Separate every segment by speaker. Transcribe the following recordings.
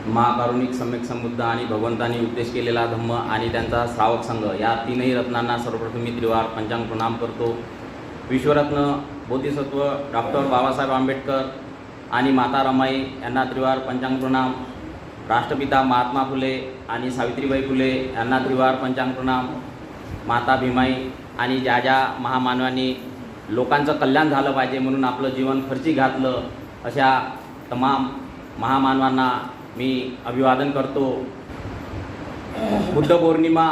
Speaker 1: महाकारुणिक सम्यक संबुद्ध आणि भगवंतांनी उपदेश केलेला धम्म आणि त्यांचा श्रावक संघ या तीनही रत्नांना सर्वप्रथम मी त्रिवार पंचांग प्रणाम करतो। विश्वरत्न बोधिसत्व डॉक्टर बाबासाहेब आंबेडकर आणि माता रमाई यांना त्रिवार पंचांग प्रणाम। राष्ट्रपिता महात्मा फुले आणि सावित्रीबाई फुले यांना त्रिवार पंचांग प्रणाम। माता भीमाई आणि ज्या ज्या महामानवांनी लोकांचं कल्याण झालं पाहिजे म्हणून आपलं जीवन खर्ची घातलं अशा तमाम महामानवांना मी अभिवादन करतो। बुद्ध पौर्णिमा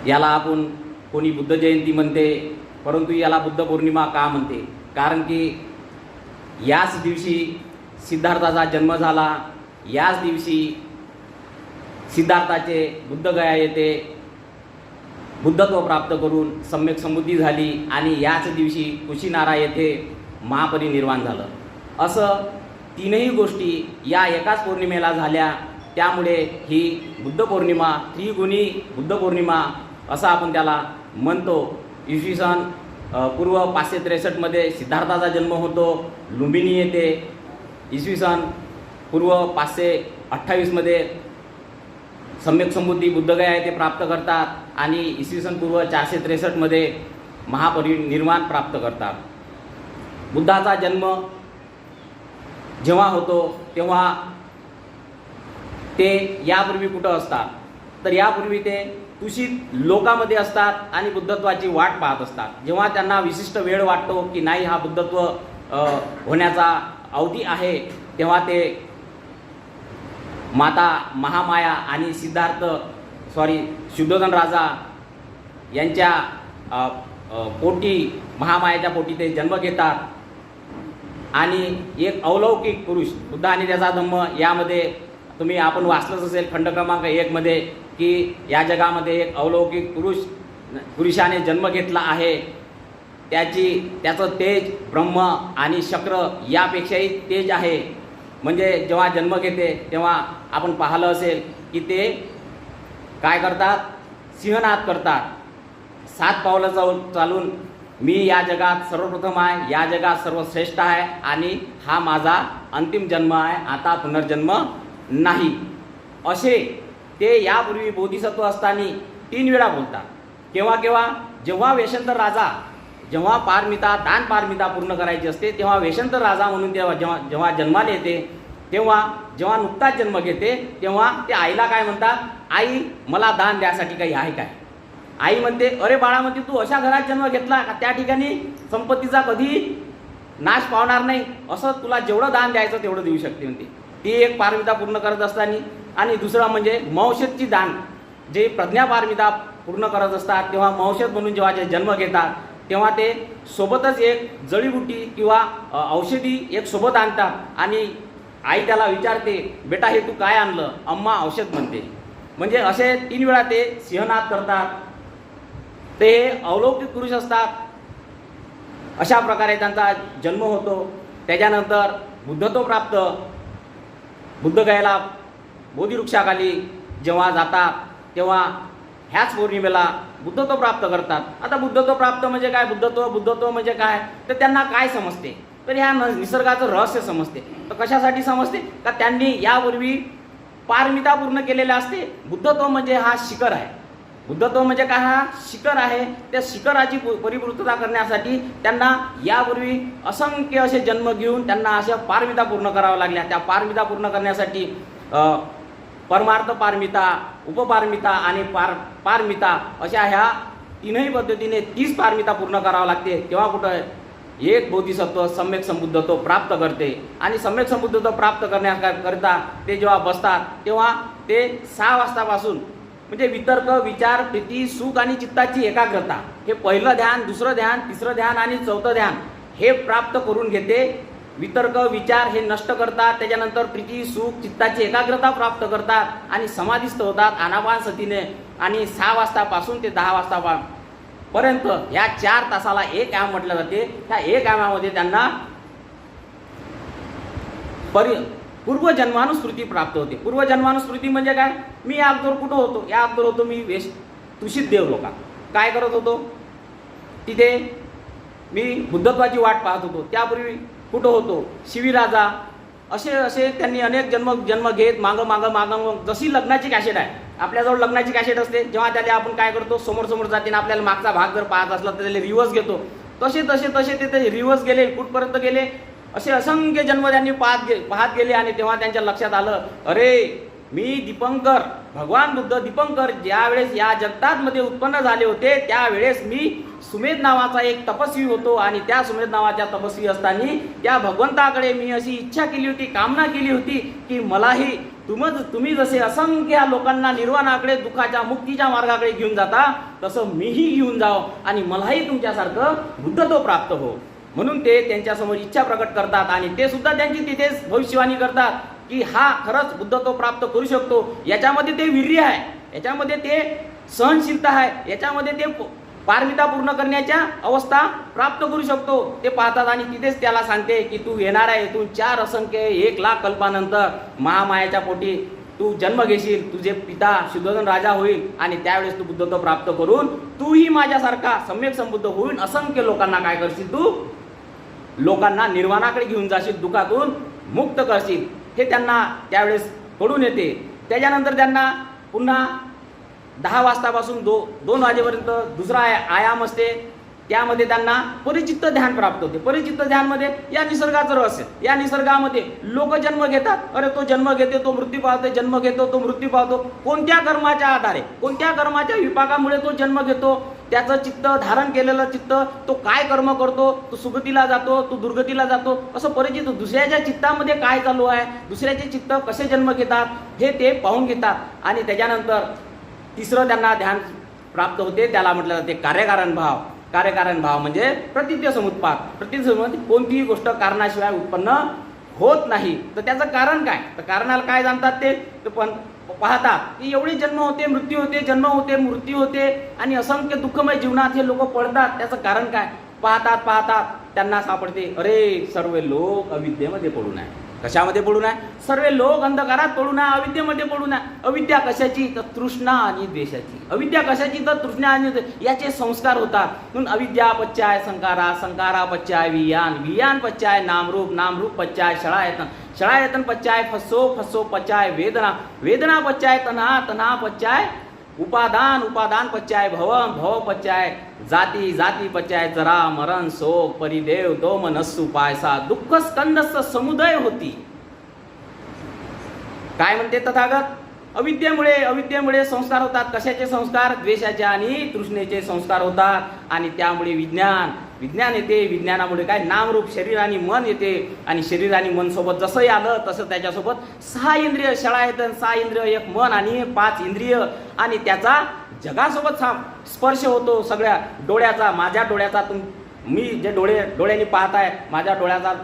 Speaker 1: याला आपण कोणी बुद्ध जयंती म्हणते, परंतु याला बुद्ध पौर्णिमा का म्हणते? कारण की याच दिवशी सिद्धार्थाचा जन्म झाला, याच दिवशी सिद्धार्थाचे बुद्धगया येथे बुद्धत्व प्राप्त करून सम्यक समृद्धी झाली आणि याच दिवशी कुशीनारा येथे महापरिनिर्वाण झालं। असं तीनही गोष्टी या एकाच पौर्णिमेला झाल्या, त्यामुळे ही बुद्ध पौर्णिमा त्रिगुणी बुद्ध पौर्णिमा असं आपण त्याला म्हणतो। इसवी सन पूर्व 563 सिद्धार्थाचा जन्म होतो लुंबिनी येथे। इसवी सन पूर्व 528 सम्यक समृद्धी बुद्धगया येथे प्राप्त करतात आणि इसवी सन पूर्व 463 महापरिनिर्वाण प्राप्त करतात। बुद्धाचा जन्म जेव्हा होतो तेव्हा ते यापूर्वी कुठं असतात, तर यापूर्वी ते तुषित लोकामध्ये असतात आणि बुद्धत्वाची वाट पाहत असतात। जेव्हा त्यांना विशिष्ट वेळ वाटतो की नाही हा बुद्धत्व होण्याचा अवधी आहे, तेव्हा ते माता महामाया आणि शुद्धोधन राजा यांच्या पोटी महामायाच्या पोटी ते जन्म घेतात आणि एक अलौकिक पुरुष बुद्ध आणि त्याचा धम्म यामध्ये तुम्ही आपण वाचलंच असेल खंड क्रमांक 1 मध्ये की या जगामध्ये एक अलौकिक पुरुषाने जन्म घेतला आहे। त्याचं तेज ब्रह्म आणि शक्र यापेक्षाही तेज आहे। म्हणजे जेव्हा जन्म घेते तेव्हा आपण पाहिलं असेल की ते काय करतात, सिंहनाद करतात, 7 पावलं चालून मी या जगात सर्वप्रथम आहे, या जगात सर्वश्रेष्ठ आहे आणि हा माझा अंतिम जन्म आहे, आता पुनर्जन्म नाही, असे ते यापूर्वी बोधिसत्व असताना 3 वेळा बोलतात। केव्हा जेव्हा वेशंतर राजा जेव्हा दान पारमिता पूर्ण करायची असते तेव्हा वेशंतर राजा म्हणून जेव्हा जन्माला येते, जेव्हा नुकताच जन्म घेते तेव्हा ते आईला काय म्हणतात, आई मला दान द्यासाठी काही आहे काय? आई म्हणते अरे बाळा, म्हणते तू अशा घरात जन्म घेतला का त्या ठिकाणी संपत्तीचा कधी नाश पावणार नाही, असं तुला जेवढं दान द्यायचं तेवढं देऊ शकते म्हणते। ती एक पारमिता पूर्ण करत असताना आणि दुसरा म्हणजे मौषधची दान, जे प्रज्ञा पारमिता पूर्ण करत असतात तेव्हा मौषध म्हणून जेव्हा जे जन्म घेतात तेव्हा ते सोबतच एक जडीबुटी किंवा औषधी एक सोबत आणतात आणि आई त्याला विचारते बेटा हे तू काय आणलं? अम्मा औषध म्हणते। म्हणजे असे 3 वेळा ते सिंहनाद करतात। ते अलौकिक पुरुष असतात। अशा प्रकारे त्यांचा जन्म होतो। त्याच्यानंतर बुद्धत्व प्राप्त बुद्धगयाला बोधिवृक्षाखाली जेव्हा जातात तेव्हा ह्याच पौर्णिमेला बुद्धत्व प्राप्त करतात। आता बुद्धत्व प्राप्त म्हणजे काय, बुद्धत्व म्हणजे काय, तर त्यांना काय समजते, तर ह्या निसर्गाचं रहस्य समजते। तर कशासाठी समजते का त्यांनी यापूर्वी पारमिता पूर्ण केलेल्या असते। बुद्धत्व म्हणजे हा शिखर आहे। बुद्धत्व म्हणजे काय, हा शिखर आहे। त्या शिखराची परिपूर्तता करण्यासाठी त्यांना यापूर्वी असंख्य असे जन्म घेऊन त्यांना अशा पारमिता पूर्ण कराव्या लागल्या। त्या पारमिता पूर्ण करण्यासाठी परमार्थ पारमिता, उपपारमिता आणि पारमिता अशा ह्या 3ही पद्धतीने 30 पारमिता पूर्ण करावं लागते। तेव्हा कुठं एक बोधिसत्व सम्यक संबुद्धत्व प्राप्त करते आणि सम्यक संबुद्धत्व प्राप्त करण्याकरिता ते जेव्हा बसतात तेव्हा ते 6 वाजतापासून म्हणजे वितर्क, विचार, प्रीती, सुख आणि चित्ताची एकाग्रता, हे पहिलं ध्यान, दुसरं ध्यान, तिसरं ध्यान आणि चौथं ध्यान हे प्राप्त करून घेते। वितर्क, विचार हे नष्ट करतात, त्याच्यानंतर प्रीती, सुख, चित्ताची एकाग्रता प्राप्त करतात आणि समाधिस्थ होतात आनापानसतीने। आणि 6 वाजतापासून ते 10 वाजतापर्यंत ह्या 4 तासाला 1 याम म्हटलं जाते। त्या 1 यामामध्ये त्यांना पूर्वजन्मानुस्मृती प्राप्त होते। पूर्वजन्मानुस्मृती म्हणजे काय, मी या अगोदर कुठं होतो, या अगोदर होतो मी तुषित देव लोकात काय करत होतो, तिथे मी बुद्धत्वाची वाट पाहत होतो। त्यापूर्वी कुठं होतो, शिवीराजा असे असे त्यांनी अनेक जन्म घेत मागं जशी लग्नाची कॅसेट आहे, आपल्याजवळ लग्नाची कॅसेट असते, जेव्हा त्याला आपण काय करतो, समोर जाते ना, आपल्याला मागचा भाग जर पाहत असला तर त्याला रिव्हर्स घेतो, तसे ते रिव्हर्स गेले, कुठपर्यंत गेले, असे असंख्य जन्म त्यांनी पाहत गेले. आणि तेव्हा त्यांच्या लक्षात आलं, अरे मी दीपंकर, भगवान बुद्ध दीपंकर ज्यावेळेस या जगतामध्ये उत्पन्न झाले होते त्यावेळेस मी सुमेध नावाचा एक तपस्वी होतो. आणि त्या सुमेध नावाच्या तपस्वी असताना त्या भगवंताकडे मी अशी इच्छा केली होती, कामना केली होती की मलाही तुम्ही जसे असंख्य लोकांना निर्वाणाकडे, दुःखाच्या मुक्तीच्या मार्गाकडे घेऊन जाता, तसं मीही घेऊन जावं आणि मलाही तुमच्यासारखं बुद्धत्व प्राप्त हो. म्हणून ते त्यांच्यासमोर इच्छा प्रकट करतात आणि ते सुद्धा त्यांची तिथेच भविष्यवाणी करतात की हा खरंच बुद्धत्व प्राप्त करू शकतो. याच्यामध्ये ते वीर्य आहे, याच्यामध्ये ते सहनशीलता आहे, याच्यामध्ये ते पारमिता पूर्ण करण्याच्या अवस्था प्राप्त करू शकतो. ते पाहतात आणि तिथेच त्याला सांगते की तू येणार आहे, तू 4 असंख्य 1,00,000 कल्पानंतर महामायाच्या पोटी तू जन्म घेशील, तुझे पिता शुद्धोधन राजा होईल आणि त्यावेळेस तू बुद्धत्व प्राप्त करून तूही माझ्यासारखा सम्यक संबुद्ध होईल. असंख्य लोकांना काय करशील, तू लोकांना निर्वाणाकडे घेऊन जाशील, दुःखातून मुक्त करशील. हे त्यांना त्यावेळेस कळून येते. त्याच्यानंतर त्यांना पुन्हा 10 वाजतापासून 2 वाजेपर्यंत दुसरा आयाम असते, त्यामध्ये त्यांना परिचित्त ध्यान प्राप्त होते. परिचित्त ध्यानमध्ये या निसर्गाचं रहस्य, या निसर्गामध्ये लोक जन्म घेतात, अरे तो जन्म घेते, तो मृत्यू पावतो, जन्म घेतो, तो मृत्यू पावतो. कोणत्या कर्माच्या आधारे, कोणत्या कर्माच्या विपाकामुळे तो जन्म घेतो, त्याचं चित्त, धारण केलेलं चित्त, तो काय कर्म करतो, तो सुगतीला जातो, तो दुर्गतीला जातो, असं परिचित. दुसऱ्याच्या चित्तामध्ये काय चालू आहे, दुसऱ्याचे चित्त कसे जन्म घेतात, हे ते पाहून घेतात. आणि त्याच्यानंतर तिसरं त्यांना ध्यान प्राप्त होते, त्याला म्हटलं जाते कार्यकारण भाव. कार्यकारण भाव म्हणजे प्रतित्य समुत्पाद. प्रतित्य समुत्पाद, कोणतीही गोष्ट कारणाशिवाय उत्पन्न होत नाही. तर त्याचं कारण काय, तर कारणाला काय जाणतात ते पण पाहतात की एवढे जन्म होते, मृत्यू होते, जन्म होते, मृत्यू होते आणि असंख्य दुःखमय जीवनात हे लोक पडतात. त्याचं कारण काय पाहतात त्यांना सापडते, अरे सर्व लोक अविद्येमध्ये पडून आहे. कशामध्ये पडून आहे, सर्व लोक अंधकारात पडून आहे, अविद्येमध्ये पडून आहे. अविद्या कशाची, तर तृष्णा आणि द्वेषाची. अविद्या कशाची, तर तृष्णा आणि याचे संस्कार होतात. म्हणून अविद्या पच्चाय संकारा, संकारा पच्चाय वियान, वियान पच्चाय नामरूप, नामरूप पच्चाय शळायतन, शळायतन पच्चाय फस्सो पच्चाय वेदना, वेदना पच्चाय तन्हा, तन्हा पच्चाय उपादान, उपादान पच्चाय भव, भव पच्चाय जाती, जाती पच्चाय जरा मरण शोक परिदेव दोम नस्सु पायसा दुःख स्कंदस्स समुदय होती. काय म्हणते तथागत, अविद्येमुळे संस्कार होतात. कशाचे संस्कार, द्वेषाचे आणि तृष्णेचे संस्कार होतात. आणि त्यामुळे विज्ञान येते. विज्ञानामुळे काय, नामरूप शरीर आणि मन येते. आणि शरीर आणि मन सोबत जसंही आलं तसं त्याच्यासोबत 6 इंद्रिय, शळा येतं, 6 इंद्रिय, 1 मन आणि 5 इंद्रिय. आणि त्याचा जगासोबत स्पर्श होतो. सगळ्या डोळ्याचा, माझ्या डोळ्याचा, मी जे डोळ्याने पाहताय, माझ्या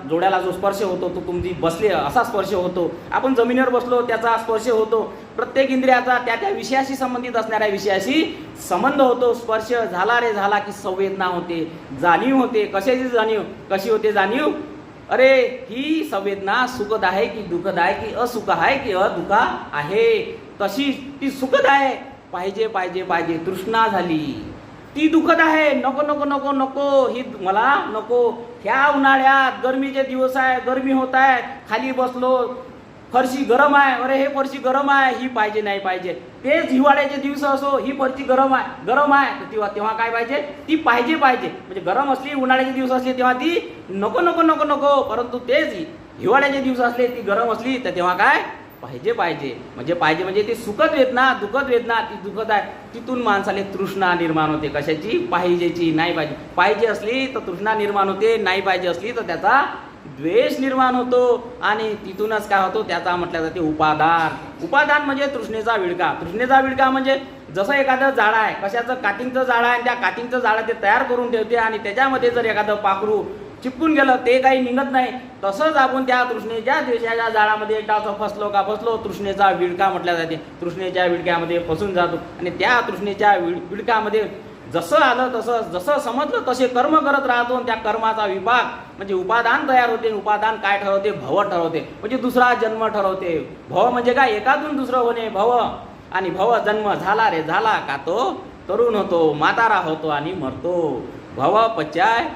Speaker 1: डोळ्याला जो स्पर्श होतो तो तुमची बसले असा स्पर्श होतो. आपण जमिनीवर बसलो त्याचा स्पर्श होतो. प्रत्येक इंद्रियाचा त्या विषयाशी संबंधित असणाऱ्या विषयाशी संबंध होतो. स्पर्श झाला रे झाला की संवेदना होते, जाणीव होते. कशाची जाणीव, कशी होते जाणीव, अरे ही संवेदना सुखद आहे की दुःखद आहे, की असुख आहे की अदुःख आहे, तशी ती सुखद आहे, पाहिजे. तृष्णा झाली, ती दुःखद आहे, नको ही मला नको. ह्या उन्हाळ्यात गरमीचे दिवस आहे, गरमी होत आहे, खाली बसलो, फरशी गरम आहे, अरे हे फरशी गरम आहे, ही पाहिजे नाही पाहिजे. तेच हिवाळ्याचे दिवस असो, ही फरशी गरम आहे, तेव्हा काय पाहिजे, ती पाहिजे. म्हणजे गरम असली, उन्हाळ्याचे दिवस असले तेव्हा ती नको. परंतु तेच हिवाळ्याचे दिवस असले, ती गरम असली तर तेव्हा काय पाहिजे. म्हणजे ती सुखद वेदना, दुःखद वेदना, ती दुःखद आहे. तिथून माणसाला तृष्णा निर्माण होते. कशाची, पाहिजेची. नाही पाहिजे असली तर तृष्णा निर्माण होते, नाही पाहिजे असली तर त्याचा द्वेष निर्माण होतो. आणि तिथूनच काय होतो, त्याचा म्हटलं जाते उपादान म्हणजे तृष्णेचा विळखा म्हणजे जसं एखादं झाड आहे, कशाचं, काटिंगचं झाड आहे, त्या काटिंगचं झाड ते तयार करून ठेवते आणि त्याच्यामध्ये जर एखादं पाखरू चिपकून गेलं, ते काही निघत नाही. तसंच आपण त्या तृष्णेच्या द्वेषाच्या जाळामध्ये एकदा फसलो, तृष्णेचा विळखा म्हटल्या जाते. तृष्णेच्या विळख्यामध्ये फसून जातो आणि त्या तृष्णेच्या विळख्यामध्ये जसं आलं तसं, जसं समजलं तसे कर्म करत राहतो. त्या कर्माचा विभाग म्हणजे उपादान तयार होते. उपादान काय ठरवते, भव ठरवते, म्हणजे दुसरा जन्म ठरवते. भव म्हणजे काय, एकातून दुसरं होणे, भव. आणि भव जन्म झाला रे झाला का तो तरुण होतो, म्हातारा होतो आणि मरतो. भव पच्चाय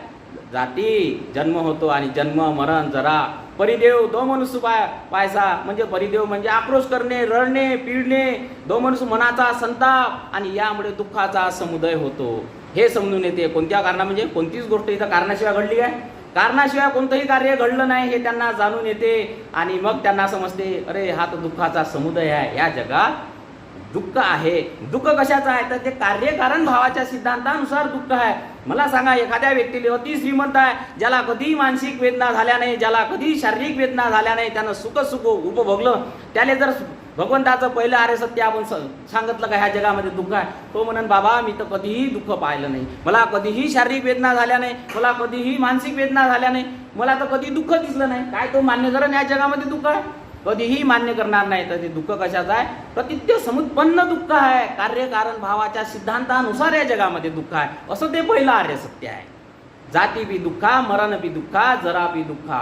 Speaker 1: जाती, जन्म होतो आणि जन्म मरण जरा परिदेव दो मनुष्य पायसा म्हणजे परिदेव म्हणजे आक्रोश करणे, रडणे, पीडणे, दो मनुष्य मनाचा संताप आणि यामुळे दुःखाचा समुदय होतो हे समजून येते. कोणत्या कारणा म्हणजे कोणतीच गोष्ट इथं कारणाशिवाय घडली आहे, कारणाशिवाय कोणतंही कार्य घडलं नाही हे त्यांना जाणून येते आणि मग त्यांना समजते अरे हा तर दुःखाचा समुदय आहे, या जगात दुःख आहे. दुःख कशाचं आहे तर ते कार्यकारण भावाच्या सिद्धांतानुसार दुःख आहे. मला सांगा एखाद्या व्यक्तीला अति श्रीमंत आहे, ज्याला कधी मानसिक वेदना झाल्या नाही, ज्याला कधी शारीरिक वेदना झाल्या नाही, त्यानं सुख उपभोगलं, त्याला जर भगवंताचं पहिलं आर्य सत्य आपण सांगितलं का ह्या जगामध्ये दुःख आहे, तो म्हणन बाबा मी तर कधीही दुःख पाहिलं नाही, मला कधीही शारीरिक वेदना झाल्या नाही, मला कधीही मानसिक वेदना झाल्या नाही, मला तर कधी दुःख दिसलं नाही. काय तो मान्य करण या जगामध्ये दुःख आहे? कधीही मान्य करणार नाही. तर ते दुःख कशाचं आहे? प्रतित्य समुत्पन्न दुःख आहे. कार्यकारण भावाच्या सिद्धांतानुसार या जगामध्ये दुःख आहे, असं ते पहिलं आर्य सत्य आहे. जाती बी दुःखा, मरण बी दुःखा, जरा बी दुःखा.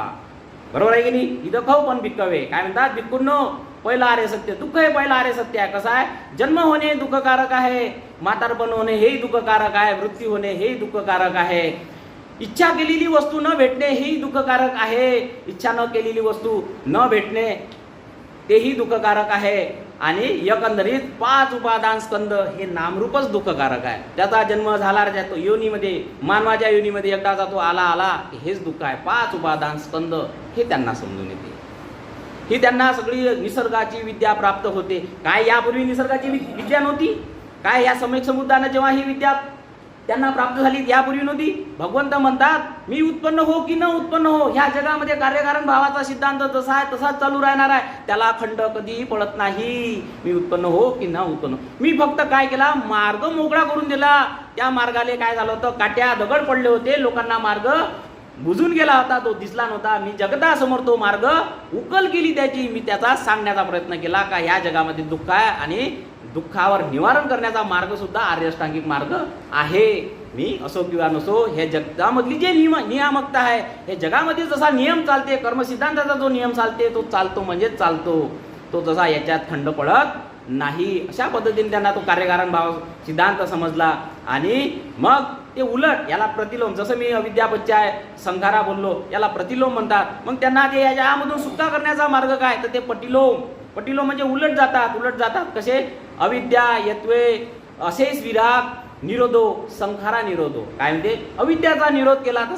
Speaker 1: बरोबर आहे की नाही? इथं खाऊ पण भिक्कवे काय म्हणतात, भिक्कूंनो पहिलं आर्य सत्य दुःख हे पहिलं आर्य सत्य आहे. कसं आहे? जन्म होणे दुःखकारक आहे, म्हातारपण होणे हेही दुःखकारक आहे, मृत्यू होणे हेही दुःखकारक आहे, इच्छा केलेली वस्तू न भेटणे हेही दुःखकारक आहे, इच्छा न केलेली वस्तू न भेटणे तेही दुःखकारक आहे आणि एकंदरीत 5 उपादान स्कंद हे नामरूपच दुःखकारक आहे. त्याचा जन्म झाला जातो योनीमध्ये, मानवाच्या योनीमध्ये एकदा जातो, आला हेच दुःख आहे. 5 उपादान स्कंद हे त्यांना समजून येते. ही त्यांना सगळी निसर्गाची विद्या प्राप्त होते. काय यापूर्वी निसर्गाची विद्या नव्हती? काय या सम्यक समुद्रानं जेव्हा ही विद्या त्यांना प्राप्त झाली यापूर्वी नव्हती? भगवंत म्हणतात मी उत्पन्न हो की न उत्पन्न हो, ह्या जगामध्ये कार्यकारण भावाचा सिद्धांत जसा आहे तसाच चालू राहणार आहे, त्याला खंड कधीही पडत नाही. मी उत्पन्न हो की न उत्पन्न, मी फक्त काय केला, मार्ग मोकळा करून दिला. त्या मार्गाले काय झालं होतं, काट्या दगड पडले होते, लोकांना मार्ग बुजून गेला होता, तो दिसला नव्हता. मी जगतासमोर तो मार्ग उकल केली त्याची, मी त्याचा सांगण्याचा प्रयत्न केला का ह्या जगामध्ये दुःख आहे आणि दुःखावर निवारण करण्याचा मार्ग सुद्धा आर्यष्टांगिक मार्ग आहे. मी असो किंवा नसो, हे जगामधली जे नियामकता आहे, हे जगामध्ये जसा नियम चालते, कर्मसिद्धांताचा जो नियम चालते तो चालतो म्हणजे चालतो, तो तसा याच्यात खंड पडत नाही. अशा पद्धतीने त्यांना तो कार्यकारण भाव सिद्धांत समजला आणि मग ते उलट याला प्रतिलोम, जसं मी अविद्यापच्चाय संखारा बोललो याला प्रतिलोम म्हणतात. मग त्यांना ते याच्यामधून सुटका करण्याचा मार्ग काय तर ते पटिलोम म्हणजे उलट जातात. कसे? अविद्या यत्वे असेच विराग निरोधो संखारा निरोधो. काय म्हणते? अविद्याचा निरोध केला तर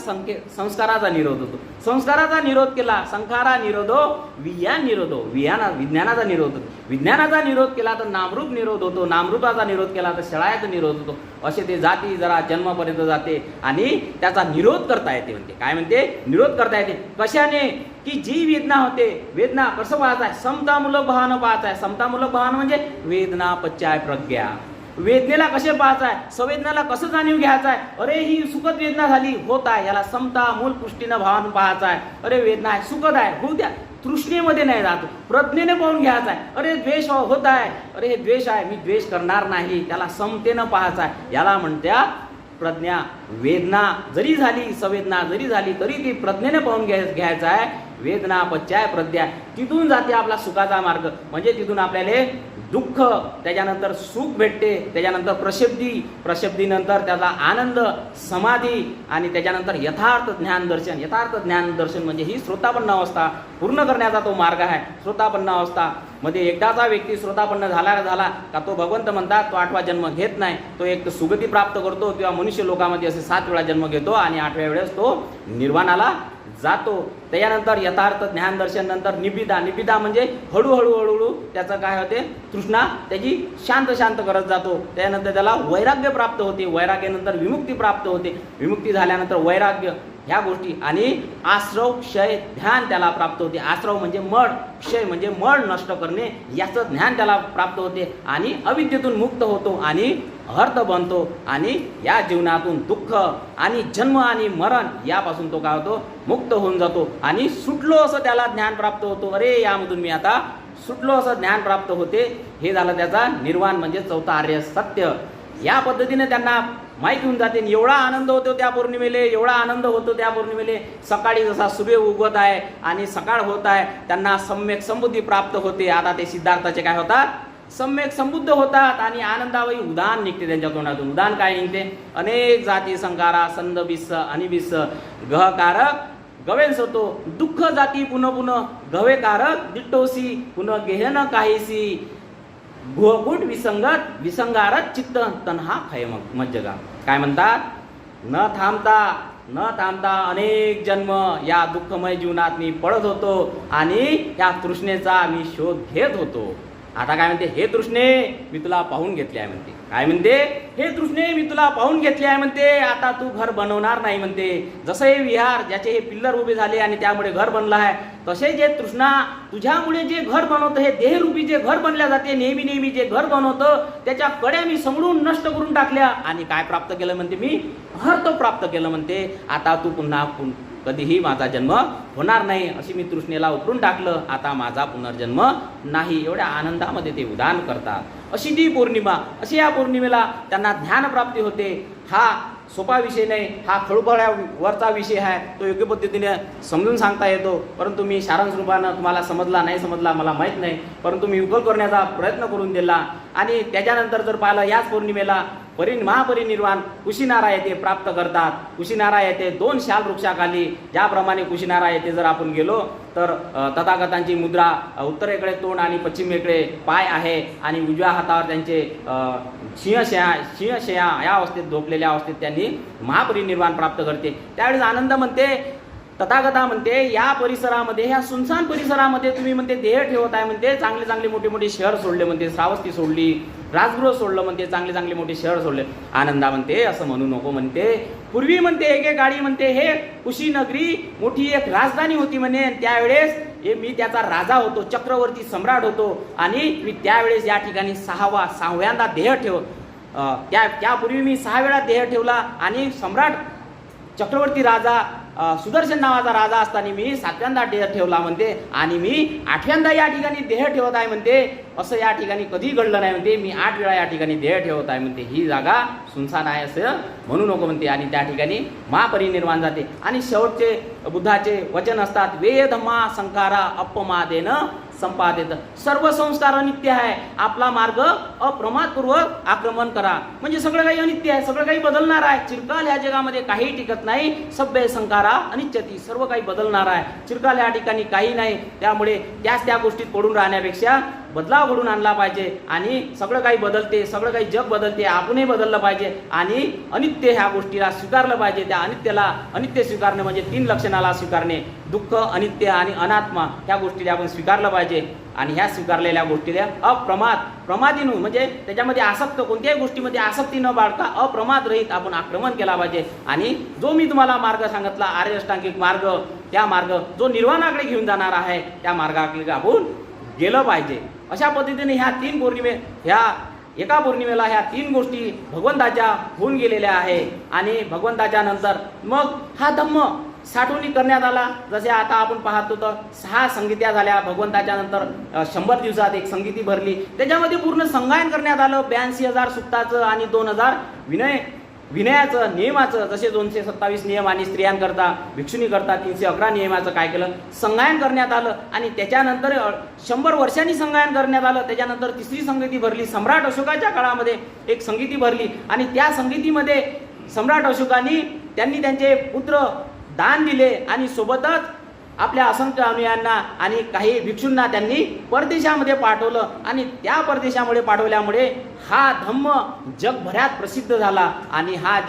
Speaker 1: संस्काराचा निरोध होतो, संस्काराचा निरोध केला संखारा निरोधो, विज्ञान निरोधो विज्ञानाचा निरोध होतो, विज्ञानाचा निरोध केला तर नामरूप निरोध होतो, नामरूपाचा निरोध केला तर शळायाचा निरोध होतो. असे ते जाती जरा जन्मापर्यंत जाते आणि त्याचा निरोध करता येते. म्हणते काय म्हणते? निरोध करता येते. कशाने? की जी वेदना होते, वेदना कसं पाहत आहे? समतामूलक भावानं पाहत आहे. समतामूलक भावानं म्हणजे वेदना पच्चाय प्रज्ञा. वेदनेला कसे पाहायचं आहे, संवेदनाला कसं जाणीव घ्यायचं आहे. अरे ही सुखद वेदना झाली, होत आहे, याला समता मूल पुष्टीनं भावानं पाहायचं आहे. अरे वेदना आहे, सुखद आहे, होऊ द्या, तृष्णेमध्ये नाही जातो, प्रज्ञेने पाहून घ्यायचं आहे. अरे द्वेष होत आहे, अरे हे द्वेष आहे, मी द्वेष करणार नाही, त्याला समतेनं पाहायचं आहे. याला म्हणत्या प्रज्ञा. वेदना जरी झाली, संवेदना जरी झाली तरी ती प्रज्ञेने पाहून घ्यायचं आहे. वेदना पच्चाय प्रज्ञा, तिथून जाते आपला सुखाचा मार्ग. म्हणजे तिथून आपल्याला दुःख, त्याच्यानंतर सुख भेटते, त्याच्यानंतर प्रशब्दीनंतर त्याचा आनंद, समाधी आणि त्याच्यानंतर यथार्थ ज्ञान दर्शन. यथार्थ ज्ञान दर्शन म्हणजे ही श्रोतापन्न अवस्था पूर्ण करण्याचा तो मार्ग आहे. श्रोतापन्न अवस्था मध्ये एकदाचा व्यक्ती श्रोतापन्न झाला का तो भगवंत म्हणतात तो 8वा जन्म घेत नाही, तो एक सुगती प्राप्त करतो किंवा मनुष्य लोकामध्ये असे 7 वेळा जन्म घेतो आणि 8व्या वेळेस तो निर्वाणाला जातो. त्याच्यानंतर यथार्थ ज्ञान दर्शन नंतर निबिदा म्हणजे हळूहळू त्याचं काय होते, तृष्णा त्याची शांत करत जातो. त्यानंतर त्याला वैराग्य प्राप्त होते, वैराग्यानंतर विमुक्ती प्राप्त होते, विमुक्ती झाल्यानंतर वैराग्य ह्या गोष्टी आणि आश्रव क्षय ध्यान त्याला प्राप्त होते. आश्रव म्हणजे मळ, क्षय म्हणजे मळ नष्ट करणे, याचं ज्ञान त्याला प्राप्त होते आणि अविद्येतून मुक्त होतो आणि अर्थ बनतो आणि या जीवनातून दुःख आणि जन्म आणि मरण यापासून तो काय होतो, मुक्त होऊन जातो आणि सुटलो असं त्याला ज्ञान प्राप्त होतो. अरे यामधून मी आता सुटलो असं ज्ञान प्राप्त होते. हे झालं त्याचा निर्वाण म्हणजे 4था आर्य सत्य. या पद्धतीने त्यांना माहिती होऊन जाते. एवढा आनंद होतो त्या पौर्णिमेले, सकाळी जसा सूर्य उगवत आहे आणि सकाळ होत आहे, त्यांना सम्यक संबुद्धी प्राप्त होते. आता ते सिद्धार्थाचे काय होतात, सम्यक संबुद्ध होतात आणि आनंदावयी उदान निघते त्यांच्या तोंडातून. उदान काय निघते? अनेक जाती संकारा संद बिस्स अनिबिस्स गहकारक गवेन सोतो दुःख जाती पुन पुन गवेकारक दिट्टोसी पुन गेहन काहीसी गुहगुट विसंगत विसंगारत चित्त तन्हा खय मज्जगा. काय म्हणतात, न थांबता अनेक जन्म या दुःखमय जीवनात मी पडत होतो आणि या तृष्णेचा मी शोध घेत होतो. आता काय म्हणते, हे तृष्णे मी तुला पाहून घेतले आहे म्हणते. काय म्हणते, हे तृष्णे मी तुला पाहून घेतले आहे म्हणते. आता तू घर बनवणार नाही म्हणते. जसं हे विहार ज्याचे हे पिल्लर उभे झाले आणि त्यामुळे घर बनलं आहे, तसे जे तृष्णा तुझ्यामुळे जे घर बनवतं, हे देहरूपी जे घर बनल्या जाते, नेहमी नेहमी जे घर बनवतं त्याच्या कड्या मी समडून नष्ट करून टाकल्या आणि काय प्राप्त केलं म्हणते, मी अर्थ प्राप्त केलं म्हणते. आता तू पुन्हा कधीही माझा जन्म होणार नाही अशी मी तृष्णेला उकरून टाकलं. आता माझा पुनर्जन्म नाही. एवढ्या आनंदामध्ये ते उदान करतात. अशी ती पौर्णिमा, अशी या पौर्णिमेला त्यांना ज्ञानप्राप्ती होते. हा सोपा विषय नाही, हा खळबळ्यावरचा विषय आहे. तो योग्य पद्धतीने समजून सांगता येतो, परंतु मी सारांश रूपानं तुम्हाला समजला नाही समजला मला माहीत नाही, परंतु मी उकल करण्याचा प्रयत्न करून दिला. आणि त्याच्यानंतर जर पाहिलं, याच पौर्णिमेला महापरिनिर्वाण कुशीनारा येथे प्राप्त करतात. कुशीनारा येथे 2 शाल वृक्षाखाली, ज्याप्रमाणे कुशीनारा येथे जर आपण गेलो तर तथागतांची मुद्रा उत्तरेकडे तोंड आणि पश्चिमेकडे पाय आहे आणि उजव्या हातावर त्यांचे सिंहशया या अवस्थेत झोपलेल्या अवस्थेत त्यांनी महापरिनिर्वाण प्राप्त करते. त्यावेळेस आनंद म्हणते, तथागता म्हणते, या परिसरामध्ये, ह्या सुनसान परिसरामध्ये तुम्ही म्हणते देह ठेवत आहे म्हणते. चांगले चांगले मोठे मोठे शहर सोडले म्हणते, श्रावस्ती सोडली, राजगृह सोडलं म्हणते, चांगले चांगले मोठे शहर सोडले. आनंदा म्हणते, असं म्हणू नको म्हणते. पूर्वी म्हणते एक गाडी म्हणते, हे कुशीनगरी मोठी एक राजधानी होती म्हणे. त्यावेळेस मी त्याचा राजा होतो, चक्रवर्ती सम्राट होतो आणि मी त्यावेळेस या ठिकाणी सहाव्यांदा देह त्यापूर्वी मी 6 वेळा देह ठेवला आणि सम्राट चक्रवर्ती राजा सुदर्शन नावाचा राजा असताना मी 7व्यांदा देह ठेवला म्हणते आणि मी 8व्यांदा या ठिकाणी देह ठेवत आहे म्हणते. असं या ठिकाणी कधी घडलं नाही म्हणते. मी 8 वेळा या ठिकाणी देह ठेवत आहे म्हणते. ही जागा सुनसान आहे असं म्हणू नको म्हणते. आणि त्या ठिकाणी महापरिनिर्वाण जाते. आणि शेवटचे बुद्धाचे वचन असतात, वेदमा संकारा अपमादेन संपादित. सर्व संस्कार अनित्य आहे, आपला मार्ग अप्रमादपूर्वक आक्रमण करा. म्हणजे सगळं काही अनित्य आहे, सगळं काही बदलणार आहे. चिरकाल ह्या जगामध्ये काही टिकत नाही. सभ्य संकारा अनित्यती, सर्व काही बदलणार आहे. चिरकाल ह्या ठिकाणी काही नाही. त्यामुळे त्या गोष्टीत पडून राहण्यापेक्षा बदलाव घडून आणला पाहिजे. आणि सगळं काही बदलते, सगळं काही जग बदलते, आपणही बदललं पाहिजे. आणि अनित्य ह्या गोष्टीला स्वीकारलं पाहिजे. त्या अनित्य स्वीकारणे म्हणजे 3 लक्षणाला स्वीकारणे, दुःख, अनित्य आणि अनात्मा ह्या गोष्टीला आपण स्वीकारलं पाहिजे. आणि ह्या स्वीकारलेल्या गोष्टीला प्रमादीनु म्हणजे त्याच्यामध्ये आसक्त, कोणत्याही गोष्टीमध्ये आसक्ती न बाळगता अप्रमाद रहित आपण आक्रमण केला पाहिजे. आणि जो मी तुम्हाला मार्ग सांगितला, आर्य अष्टांगिक मार्ग, त्या मार्ग जो निर्वाणाकडे घेऊन जाणार आहे, त्या मार्गाकडे आपण गेलं पाहिजे. अशा पद्धतीने ह्या एका पौर्णिमेला ह्या 3 गोष्टी भगवंताच्या होऊन गेलेल्या आहे. आणि भगवंताच्या नंतर मग हा धम्म साठवणी करण्यात आला. जसे आता आपण पाहतो तर 6 संगीत्या झाल्या. भगवंताच्या नंतर 100 दिवसात एक संगीती भरली. त्याच्यामध्ये पूर्ण संगायन करण्यात आलं. 82,000 सुक्ताचं आणि 2,000 विनयाचं, नियमाचं. जसे 227 नियम आणि स्त्रियांकरता, भिक्षुणीकरता 311 नियमाचं काय केलं, संगायन करण्यात आलं. आणि त्याच्यानंतर 100 वर्षांनी संगायन करण्यात आलं. त्याच्यानंतर 3री संगीती भरली. सम्राट अशोकाच्या काळामध्ये एक संगीती भरली. आणि त्या संगीतीमध्ये सम्राट अशोकांनी त्यांनी त्यांचे पुत्र दान दिले आणि सोबतच आपल्या असंख्य अनुयायांना आणि काही भिक्षूंना त्यांनी परदेशामध्ये पाठवलं. आणि त्या परदेशामध्ये पाठवल्यामुळे हा धम्म जगभरात प्रसिद्ध झाला. आणि हा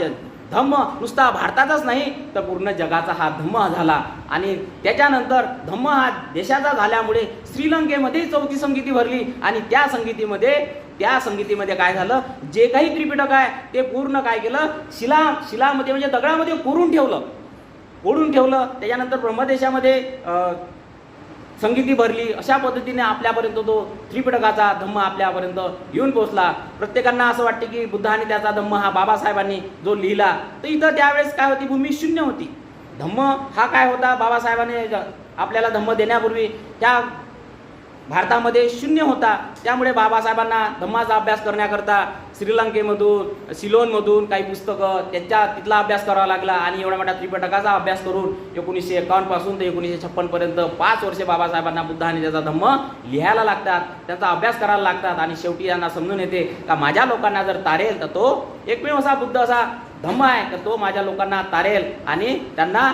Speaker 1: धम्म नुसता भारतातच नाही तर पूर्ण जगाचा हा धम्म झाला. आणि त्याच्यानंतर धम्म हा देशाचा झाल्यामुळे श्रीलंकेमध्ये 4थी संगीती भरली. आणि त्या संगीतीमध्ये काय झालं, जे काही त्रिपिटक आहे ते पूर्ण काय केलं, शिलामध्ये म्हणजे दगडामध्ये ओढून ठेवलं. त्याच्यानंतर ब्रह्मदेशामध्ये संगीती भरली. अशा पद्धतीने आपल्यापर्यंत तो त्रिपिटकाचा धम्म आपल्यापर्यंत येऊन पोहोचला. प्रत्येकांना असं वाटते की बुद्ध आणि त्याचा धम्म हा बाबासाहेबांनी जो लिहिला, तर इथं त्यावेळेस काय होती, भूमी शून्य होती. धम्म हा काय होता, बाबासाहेबांनी आपल्याला धम्म देण्यापूर्वी त्या भारतामध्ये शून्य होता. त्यामुळे बाबासाहेबांना धम्माचा अभ्यास करण्याकरता श्रीलंकेमधून, सिलोनमधून काही पुस्तकं तिथला अभ्यास करावा लागला. आणि एवढ्या मोठ्या त्रिपिटकाचा अभ्यास करून 1951 पासून ते 1956 पर्यंत 5 वर्षे बाबासाहेबांना बुद्ध आणि त्याचा धम्म लिहायला लागतात, त्यांचा अभ्यास करायला लागतात. आणि शेवटी यांना समजून येते का माझ्या लोकांना जर तारेल तर तो एकमेव असा बुद्ध असा धम्म आहे, तर तो माझ्या लोकांना तारेल आणि त्यांना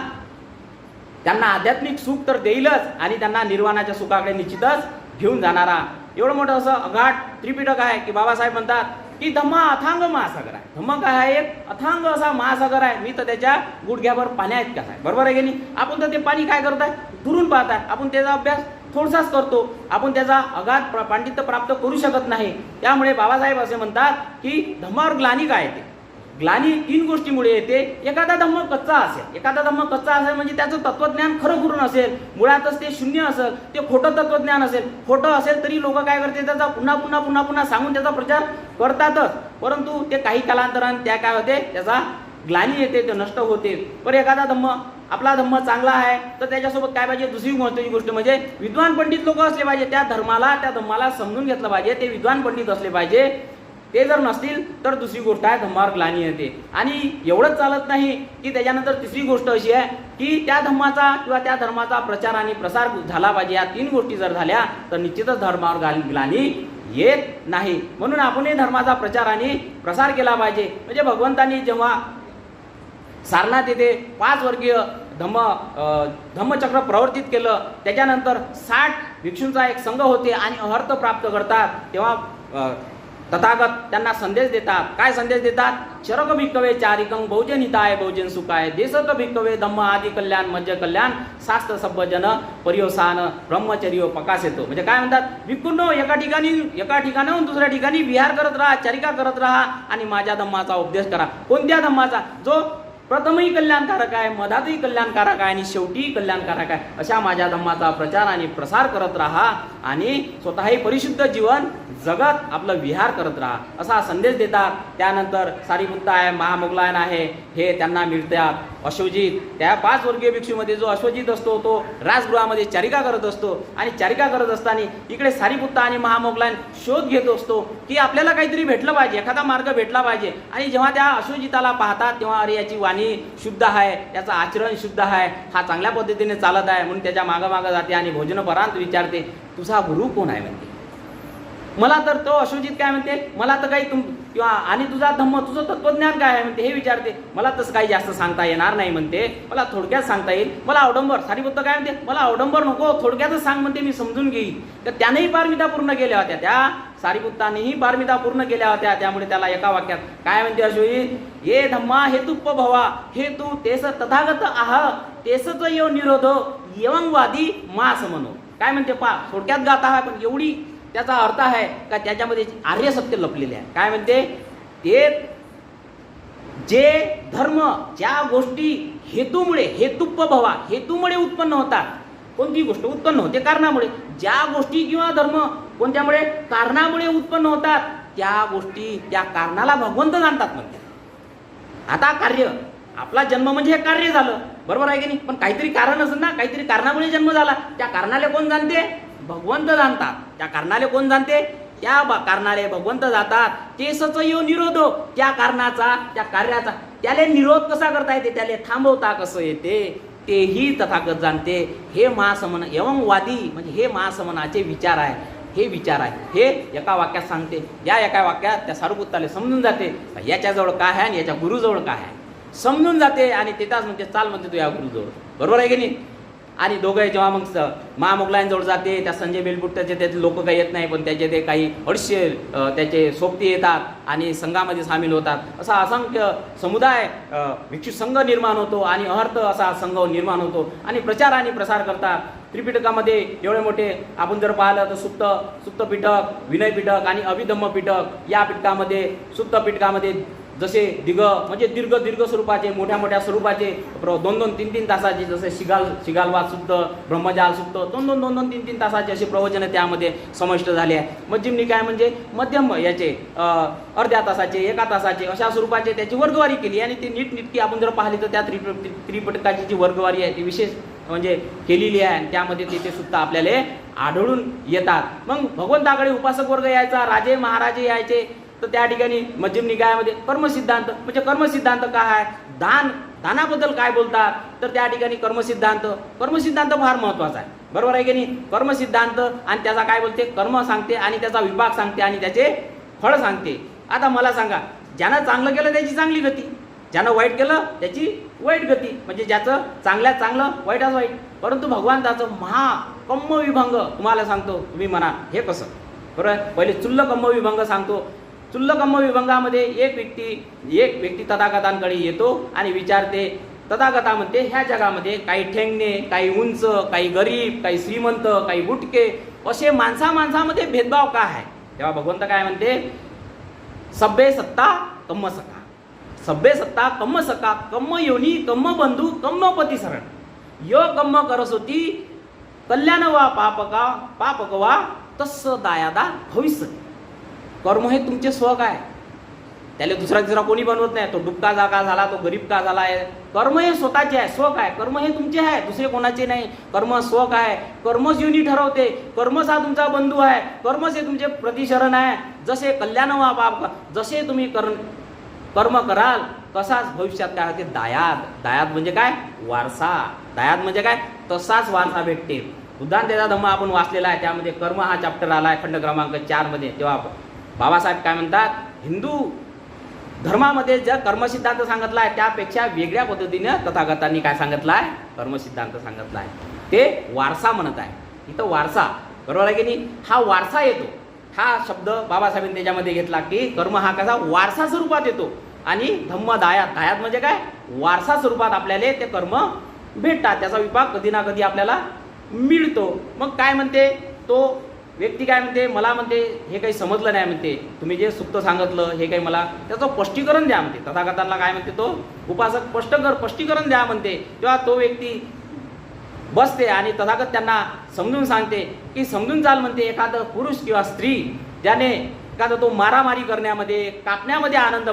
Speaker 1: त्यांना आध्यात्मिक सुख तर देईलच आणि त्यांना निर्वाणाच्या सुखाकडे निश्चितच घेऊन जाणारा एवढं मोठं असं अघाट त्रिपिटक आहे की बाबासाहेब म्हणतात की धम्मा अथांग महासागर आहे. धम्म काय आहे? एक अथांग असा महासागर आहे. मी तर त्याच्या गुडघ्यावर पाण्या इतकाच आहे. बरोबर आहे की नाही? आपण तर ते पाणी काय करत आहे? दुरून पाहत आहे. आपण त्याचा अभ्यास थोडासाच करतो. आपण त्याचा अगाध पांडित्य प्राप्त करू शकत नाही. त्यामुळे बाबासाहेब असे म्हणतात की धम्मावर ग्लानी काय येते? ग्लानी 3 गोष्टीमुळे येते. एखादा धम्म कच्चा असेल, एखादा धम्म कच्चा असेल म्हणजे त्याचं तत्वज्ञान खरं खुरं असेल, मुळातच ते शून्य असेल, ते खोटं तत्वज्ञान असेल. खोटं असेल तरी लोक काय करते? त्याचा पुन्हा पुन्हा पुन्हा पुन्हा सांगून त्याचा प्रचार करतातच. परंतु ते काही कालांतराने त्या काय होते? त्याचा ग्लानी येते, ते नष्ट होते. पण एखादा धम्म, आपला धम्म चांगला आहे तर त्याच्यासोबत काय पाहिजे? दुसरी महत्त्वाची गोष्ट म्हणजे विद्वान पंडित लोक असले पाहिजे. त्या धम्माला समजून घेतलं पाहिजे. ते विद्वान पंडित असले पाहिजे. ते जर नसतील तर दुसरी गोष्ट आहे धम्मावर ग्लानी येते. आणि एवढंच चालत नाही की त्याच्यानंतर तिसरी गोष्ट अशी आहे की त्या धम्माचा किंवा त्या धर्माचा प्रचार आणि प्रसार झाला पाहिजे. या 3 गोष्टी जर झाल्या तर निश्चितच धर्मावर ग्लानी येत नाही. म्हणून आपणही धर्माचा प्रचार आणि प्रसार केला पाहिजे. म्हणजे भगवंतांनी जेव्हा सारनाथ येथे 5 वर्गीय धम्मचक्र प्रवर्तित केलं, त्याच्यानंतर 60 भिक्षूंचा एक संघ होते आणि अर्थ प्राप्त करतात, तेव्हा तथागत त्यांना संदेश देतात. काय संदेश देतात? चरक भिक्कवे चारिकं बहुजन हिताय बहुजन सुखाय देशक भिक्कवे धम्म आदि कल्याण मज्ज कल्याण शास्त्र सब्बजन पर्योसान ब्रह्मचर्यो पकासेतो. म्हणजे काय म्हणतात? भिक्खूंनो, एका ठिकाणाहून दुसऱ्या ठिकाणी विहार करत राहा, चरिका करत राहा आणि माझ्या धम्माचा उपदेश करा. कोणत्या धम्माचा? जो प्रथमही कल्याणकारक आहे, मधातही कल्याणकारक आहे आणि शेवटीही कल्याणकारक आहे. अशा माझ्या धम्माचा प्रचार आणि प्रसार करत राहा आणि स्वतःही परिशुद्ध जीवन जगत आपलं विहार करत राहा, असा संदेश देतात. त्यानंतर सारीपुत्त आहे, महामोगलायन आहे, हे त्यांना मिळतात. अश्वजित, त्या 5 वर्गीय भिक्षूमध्ये जो अश्वजित असतो तो राजगृहामध्ये चारिका करत असतो आणि चारिका करत असताना इकडे सारीपुत्त आणि महामोगलायन शोध घेत असतो की आपल्याला काहीतरी भेटलं पाहिजे, एखादा मार्ग भेटला पाहिजे. आणि जेव्हा त्या अश्वजिताला पाहतात तेव्हा अरे याची वाणी शुद्ध आहे, त्याचं आचरण शुद्ध आहे, हा चांगल्या पद्धतीने चालत आहे, म्हणून त्याच्या मागं जाते आणि भोजनपरांत विचारते तुझा गुरु कोण आहे म्हणते. मला तर तो अश्वजित काय म्हणते, मला तर काही किंवा आणि तुझा धम्म, तुझं तत्वज्ञान काय आहे म्हणते हे विचारते. मला तसं काही जास्त सांगता येणार नाही म्हणते, मला थोडक्यात सांगता येईल. मला अवडंबर, सारीपुत्त काय म्हणते, मला अवडंबर नको, थोडक्यातच सांग म्हणते, मी समजून घेईन. तर त्यानेही पारमिता पूर्ण केल्या होत्या, त्या सारीपुत्तानेही पारमिता पूर्ण केल्या होत्या. त्यामुळे त्याला एका वाक्यात काय म्हणते अश्वजित, ये धम्मा हेतुप भवा हे तू तेस तथागत आह तेसच यो निरोधो यवंगवादी मास म्हणो. काय म्हणते पा, थोडक्यात गात आहे पण एवढी त्याचा अर्थ आहे का त्याच्यामध्ये आर्य सत्य लपलेले आहे. काय म्हणते, ते जे धर्म, ज्या गोष्टी हेतूमुळे, हेतुप भवा, हेतूमुळे उत्पन्न होतात. कोणती गोष्ट उत्पन्न होते? कारणामुळे. ज्या गोष्टी किंवा धर्म कोणत्यामुळे? कारणामुळे उत्पन्न होतात. त्या गोष्टी, त्या कारणाला भगवंत जाणतात म्हणते. आता कार्य, आपला जन्म म्हणजे हे कार्य झालं, बरोबर आहे की नाही? पण काहीतरी कारण असेल ना, काहीतरी कारणामुळे जन्म झाला. त्या कारणाला कोण जाणते? भगवंत जाणतात. त्या कारणाले कोण जाणते? त्या कारणाले भगवंत जातात. तेसच यो निरोधो, त्या कारणाचा, त्या कार्याचा त्याला निरोध कसा करता येते, त्याला थांबवता कसं येते तेही तथागत जाणते. हे महासमन यवंगवादी म्हणजे हे महासमनाचे विचार आहे, हे विचार आहे, हे एका वाक्यात सांगते. या एका वाक्यात त्या सारूपुत्ताला समजून जाते याच्याजवळ काय आहे आणि याच्या गुरुजवळ काय आहे, समजून जाते. आणि तेथाच म्हणते चाल म्हणते तू या गुरुजवळ, बरोबर आहे की नाही? आणि दोघंही जेव्हा मग महामोगलांजवळ जाते, त्या संजय बेलपुट्ट्याचे त्याचे लोक काही येत नाही, पण त्याचे ते काही 250 त्याचे सोबती येतात आणि संघामध्ये सामील होतात. असा असंख्य समुदाय भिक्षू संघ निर्माण होतो आणि अर्थ असा संघ निर्माण होतो आणि प्रचार आणि प्रसार करतात. त्रिपिटकामध्ये एवढे मोठे आपण जर पाहिलं तर सुप्त पिटक, विनय पिटक आणि अभिधम्म पिटक, या पिटकामध्ये सुप्त पिटकामध्ये जसे म्हणजे दीर्घ स्वरूपाचे, मोठ्या स्वरूपाचे 2-2, 3-3 तासाचे, जसे शिगालवाद सुप्त, ब्रह्मजाल सुप्त 2-2, 3-3 तासाचे असे प्रवचन त्यामध्ये समाविष्ट झाले आहे. मध्यम निकाय म्हणजे मध्यम याचे अर्ध्या तासाचे, 1 तासाचे अशा स्वरूपाचे त्याची वर्गवारी केली आणि ती नीटनेटकी आपण जर पाहिली तर त्या त्रिपिटकाची जी वर्गवारी आहे ती विशेष म्हणजे केलेली आहे आणि त्यामध्ये ते सुद्धा आपल्याला आढळून येतात. मग भगवंताकडे उपासक वर्ग यायचा, राजे महाराजे यायचे. तर त्या ठिकाणी मध्यम निकायामध्ये कर्मसिद्धांत म्हणजे कर्मसिद्धांत काय आहे, दानाबद्दल काय बोलतात, तर त्या ठिकाणी कर्मसिद्धांत फार महत्त्वाचा आहे, बरोबर आहे की नाही? कर्मसिद्धांत आणि त्याचा काय बोलते, कर्म सांगते आणि त्याचा विभाग सांगते आणि त्याचे फळ सांगते. आता मला सांगा, ज्यानं चांगलं केलं त्याची चांगली गती, ज्यानं वाईट केलं त्याची वाईट गती, म्हणजे ज्याचं चांगल्यात चांगलं वाईटाच वाईट. परंतु भगवंताचं महाकम्म विभंग तुम्हाला सांगतो, तुम्ही म्हणा हे कसं बरं. पहिले चुल्लकम्म विभंग सांगतो. चुल्लकम्म विभंगामध्ये एक व्यक्ती तथागतांकडे येतो आणि विचारते. तथागता म्हणते ह्या जगामध्ये काही ठेंगणे, काही उंच, काही गरीब, काही श्रीमंत, काही बुटके, असे माणसामध्ये भेदभाव का आहे. तेव्हा भगवंत काय म्हणते, सब्बे सत्ता कम्म सखा, सब्बे सत्ता कम्म सखा, कम्म योनी कम्म बंधू कम्म पती शरण, यो कम्म करसोती कल्याण वा पापक वा तस्स दायादा भविष्य. कर्म हे तुमचे स्व काय, त्याला दुसरा कोणी बनवत नाही. तो डुबका जागा झाला, तो गरीब का झाला आहे. कर्म हे स्वतःचे आहे, स्व काय, कर्म हे तुमचे आहे, दुसरे कोणाचे नाही. कर्म स्व काय, कर्मच युनी ठरवते. कर्मच हा तुमचा बंधू आहे, कर्मच हे तुमचे प्रतिशरण आहे. जसे कल्याण वा पाप, जसे तुम्ही कर्म कराल तसाच भविष्यात काय होते, दायाद म्हणजे काय, वारसा. दायाद म्हणजे काय, तसाच वारसा भेटते. बुद्धांचा धम्म आपण वाचलेला आहे, त्यामध्ये कर्म हा चॅप्टर आला आहे खंड क्रमांक 4 मध्ये. तेव्हा बाबासाहेब काय म्हणतात, हिंदू धर्मामध्ये ज्या कर्मसिद्धांत सांगितला आहे त्यापेक्षा वेगळ्या पद्धतीने तथागतांनी काय सांगितलं आहे, कर्मसिद्धांत सांगितला आहे. ते वारसा म्हणत आहे. इथं वारसा बरोबर आहे की नाही, हा वारसा येतो. हा शब्द बाबासाहेबांनी त्याच्यामध्ये घेतला की कर्म हा कसा वारसा स्वरूपात येतो आणि धम्म दायाद म्हणजे काय, वारसा स्वरूपात आपल्याला ते कर्म भेटतात. त्याचा विपाक कधी ना कधी आपल्याला मिळतो. मग काय म्हणते तो व्यक्ती, काय म्हणते, मला म्हणते हे काही समजलं नाही, म्हणते तुम्ही जे सुक्त सांगितलं हे काही मला त्याचं स्पष्टीकरण द्या म्हणते. तथागतांना काय म्हणते तो उपासक, स्पष्टीकरण द्या म्हणते. तेव्हा तो व्यक्ती बसते आणि तथागत त्यांना समजून सांगते की समजून चाल म्हणते, एखादं पुरुष किंवा स्त्री ज्याने एखादा तो मारामारी करण्यामध्ये, कापण्यामध्ये आनंद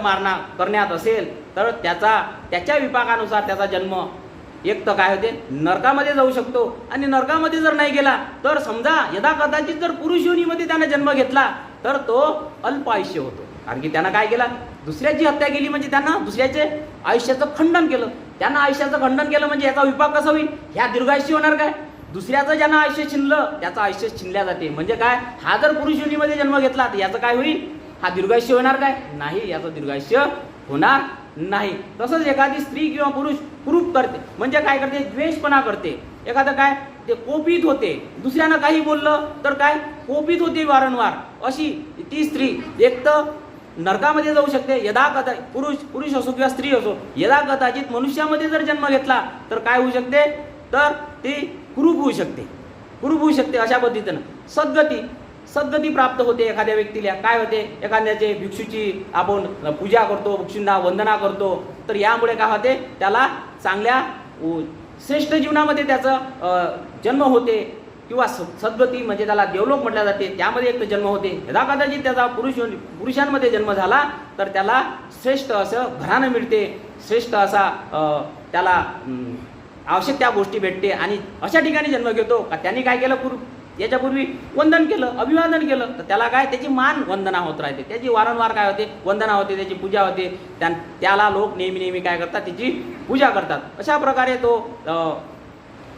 Speaker 1: करण्यात असेल तर त्याच्या विपाकानुसार त्याचा जन्म एक तर काय होते, नरकामध्ये जाऊ शकतो. आणि नरकामध्ये जर नाही गेला तर समजा यदा कदाचित जर पुरुष योनीमध्ये त्यानं जन्म घेतला तर तो अल्प आयुष्य होतो. कारण की त्यानं काय केलं, दुसऱ्याची हत्या केली, म्हणजे त्यानं दुसऱ्याचे आयुष्याचं खंडन केलं. त्यानं आयुष्याचं खंडन केलं म्हणजे याचा विपाक कसा होईल, ह्या दीर्घायुष्य होणार काय. दुसऱ्याचं ज्यानं आयुष्य छिनलं त्याचं आयुष्य छिनल्या जाते. म्हणजे काय, हा जर पुरुष योनीमध्ये जन्म घेतला तर याचं काय होईल, हा दीर्घायुष्य होणार काय, नाही, याचं दीर्घायुष्य होणार नाही. तसंच एखादी स्त्री किंवा पुरुष कुरूप करते, म्हणजे काय करते, द्वेषपणा करते. एखादं काय ते कोपित होते, दुसऱ्यानं काही बोललं तर काय कोपित होते वारंवार, अशी ती स्त्री एक तर नरकामध्ये जाऊ शकते. यदा कदाचित पुरुष असो किंवा स्त्री असो, यदा कदाचित मनुष्यामध्ये जर जन्म घेतला तर काय होऊ शकते, तर ती कुरूप होऊ शकते. अशा पद्धतीनं सद्गती प्राप्त होते एखाद्या व्यक्तीला. काय होते, एखाद्याचे भिक्षूची आपण पूजा करतो, भिक्षूंना वंदना करतो, तर यामुळे काय होते, त्याला चांगल्या श्रेष्ठ जीवनामध्ये त्याचं जन्म होते. किंवा सद्गती म्हणजे त्याला देवलोक म्हटल्या जाते, त्यामध्ये एक तर जन्म होते. यदा कदाचित त्याचा पुरुषांमध्ये जन्म झाला तर त्याला श्रेष्ठ असं घराणं मिळते, श्रेष्ठ असा त्याला आवश्यक त्या गोष्टी भेटते. आणि अशा ठिकाणी जन्म घेतो का त्यांनी काय केलं, याच्यापूर्वी वंदन केलं, अभिवादन केलं, तर त्याला काय, त्याची मान वंदना होत राहते, त्याची वारंवार काय होते, वंदना होते, त्याची पूजा होते. त्याला लोक नेहमी काय करतात, त्याची पूजा करतात. अशा प्रकारे तो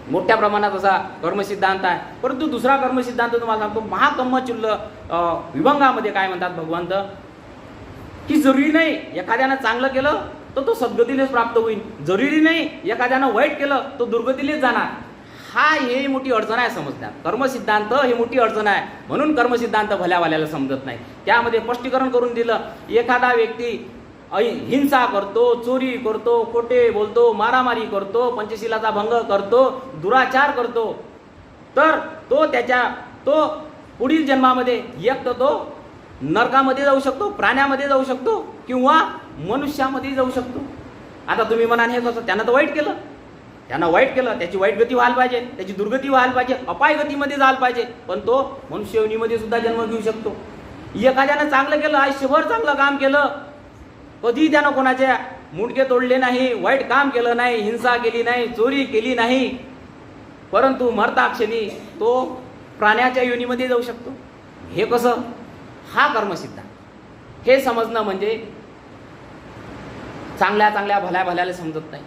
Speaker 1: मोठ्या प्रमाणात असा कर्मसिद्धांत आहे. परंतु दुसरा कर्मसिद्धांत तुम्हाला सांगतो, महाकम्मचुल्ल विभंगामध्ये काय म्हणतात भगवंत, की जरुरी नाही एखाद्यानं चांगलं केलं तर तो सद्गतीलेच प्राप्त होईल, जरुरी नाही एखाद्यानं वाईट केलं तो दुर्गतीलेच जाणार. हे मोठी अडचण आहे समजण्यात. कर्मसिद्धांत ही मोठी अडचण आहे, म्हणून कर्मसिद्धांत भल्यावाल्याला समजत नाही. त्यामध्ये स्पष्टीकरण करून दिलं, एखादा व्यक्ती हिंसा करतो, चोरी करतो, खोटे बोलतो, मारामारी करतो, पंचशीलाचा भंग करतो, दुराचार करतो, तर तो पुढील जन्मामध्ये एक तर तो नरकामध्ये जाऊ शकतो, प्राण्यामध्ये जाऊ शकतो किंवा मनुष्यामध्ये जाऊ शकतो. आता तुम्ही म्हणाल हे कसं, त्यानं तर वाईट केलं, त्याची वाईट गती व्हायला पाहिजे, त्याची दुर्गती व्हायला पाहिजे, अपाय गतीमध्ये जायला पाहिजे, पण तो मनुष्य योनीमध्ये सुद्धा जन्म घेऊ शकतो. एखाद्यानं चांगलं केलं, आयुष्यभर चांगलं काम केलं, कधी त्यानं कोणाचे मुंडके तोडले नाही, वाईट काम केलं नाही, हिंसा केली नाही, चोरी केली नाही, परंतु मरताक्षणी तो प्राण्याच्या योनीमध्ये जाऊ शकतो. हे कसं, हा कर्मसिद्धांत. हे समजणं म्हणजे चांगल्या भल्याला समजत नाही.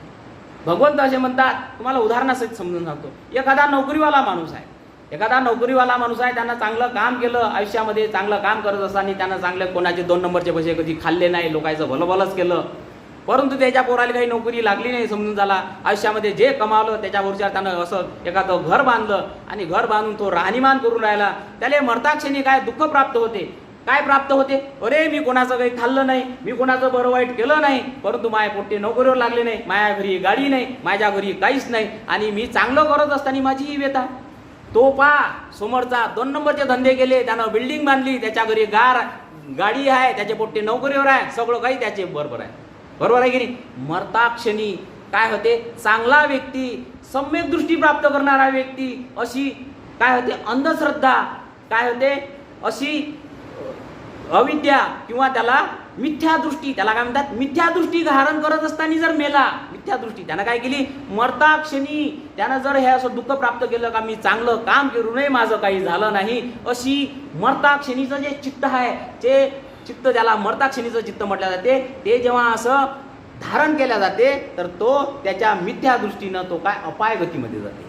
Speaker 1: भगवंत असे म्हणतात, तुम्हाला उदाहरणासहित समजून सांगतो. एखादा नोकरीवाला माणूस आहे, त्यानं चांगलं काम केलं, आयुष्यामध्ये चांगलं काम करत असताना त्यानं चांगले कोणाचे 2 नंबरचे पैसे कधी खाल्ले नाही, लोकांचं भलंच केलं, परंतु त्याच्या पोराला काही नोकरी लागली नाही समजून झाला. आयुष्यामध्ये जे कमावलं त्याच्यावरच्या त्यानं असं एखादं घर बांधलं आणि घर बांधून तो राहणीमान करून राहिला. त्याला मरताक्षणी काय दुःख प्राप्त होते, काय प्राप्त होते? अरे मी कोणाचं काही खाल्लं नाही, मी कोणाचं बरं वाईट केलं नाही, परंतु माझ्या पोट्टे नोकरीवर लागले नाही, माझ्या घरी गाडी नाही, माझ्या घरी काहीच नाही, आणि मी चांगलं करत असताना माझी ही व्यथा. तो समोरचा 2 नंबरचे धंदे केले, त्यानं बिल्डिंग बांधली, त्याच्या घरी गाडी आहे, त्याचे पोट्टे नोकरीवर आहे, सगळं काही त्याचे बरोबर आहे. बरोबर आहे की नाही? मरताक्षणी काय होते? चांगला व्यक्ती, सम्यक दृष्टी प्राप्त करणारा व्यक्ती अशी काय होते? अंधश्रद्धा काय होते? अशी अविद्या किंवा त्याला मिथ्यादृष्टी, त्याला काय म्हणतात? मिथ्यादृष्टी धारण करत असताना जर मेला, मिथ्यादृष्टी त्यानं काय केली? मरताक्षणी त्यानं जर हे असं दुःख प्राप्त केलं का मी चांगलं काम करू नये, माझं काही झालं नाही, अशी मरताक्षणीचं जे चित्त आहे, ते चित्त त्याला मरताक्षणीचं चित्त म्हटलं जाते. ते जेव्हा असं धारण केल्या जाते तर तो त्याच्या मिथ्यादृष्टीनं तो काय अपाय गतीमध्ये जाते.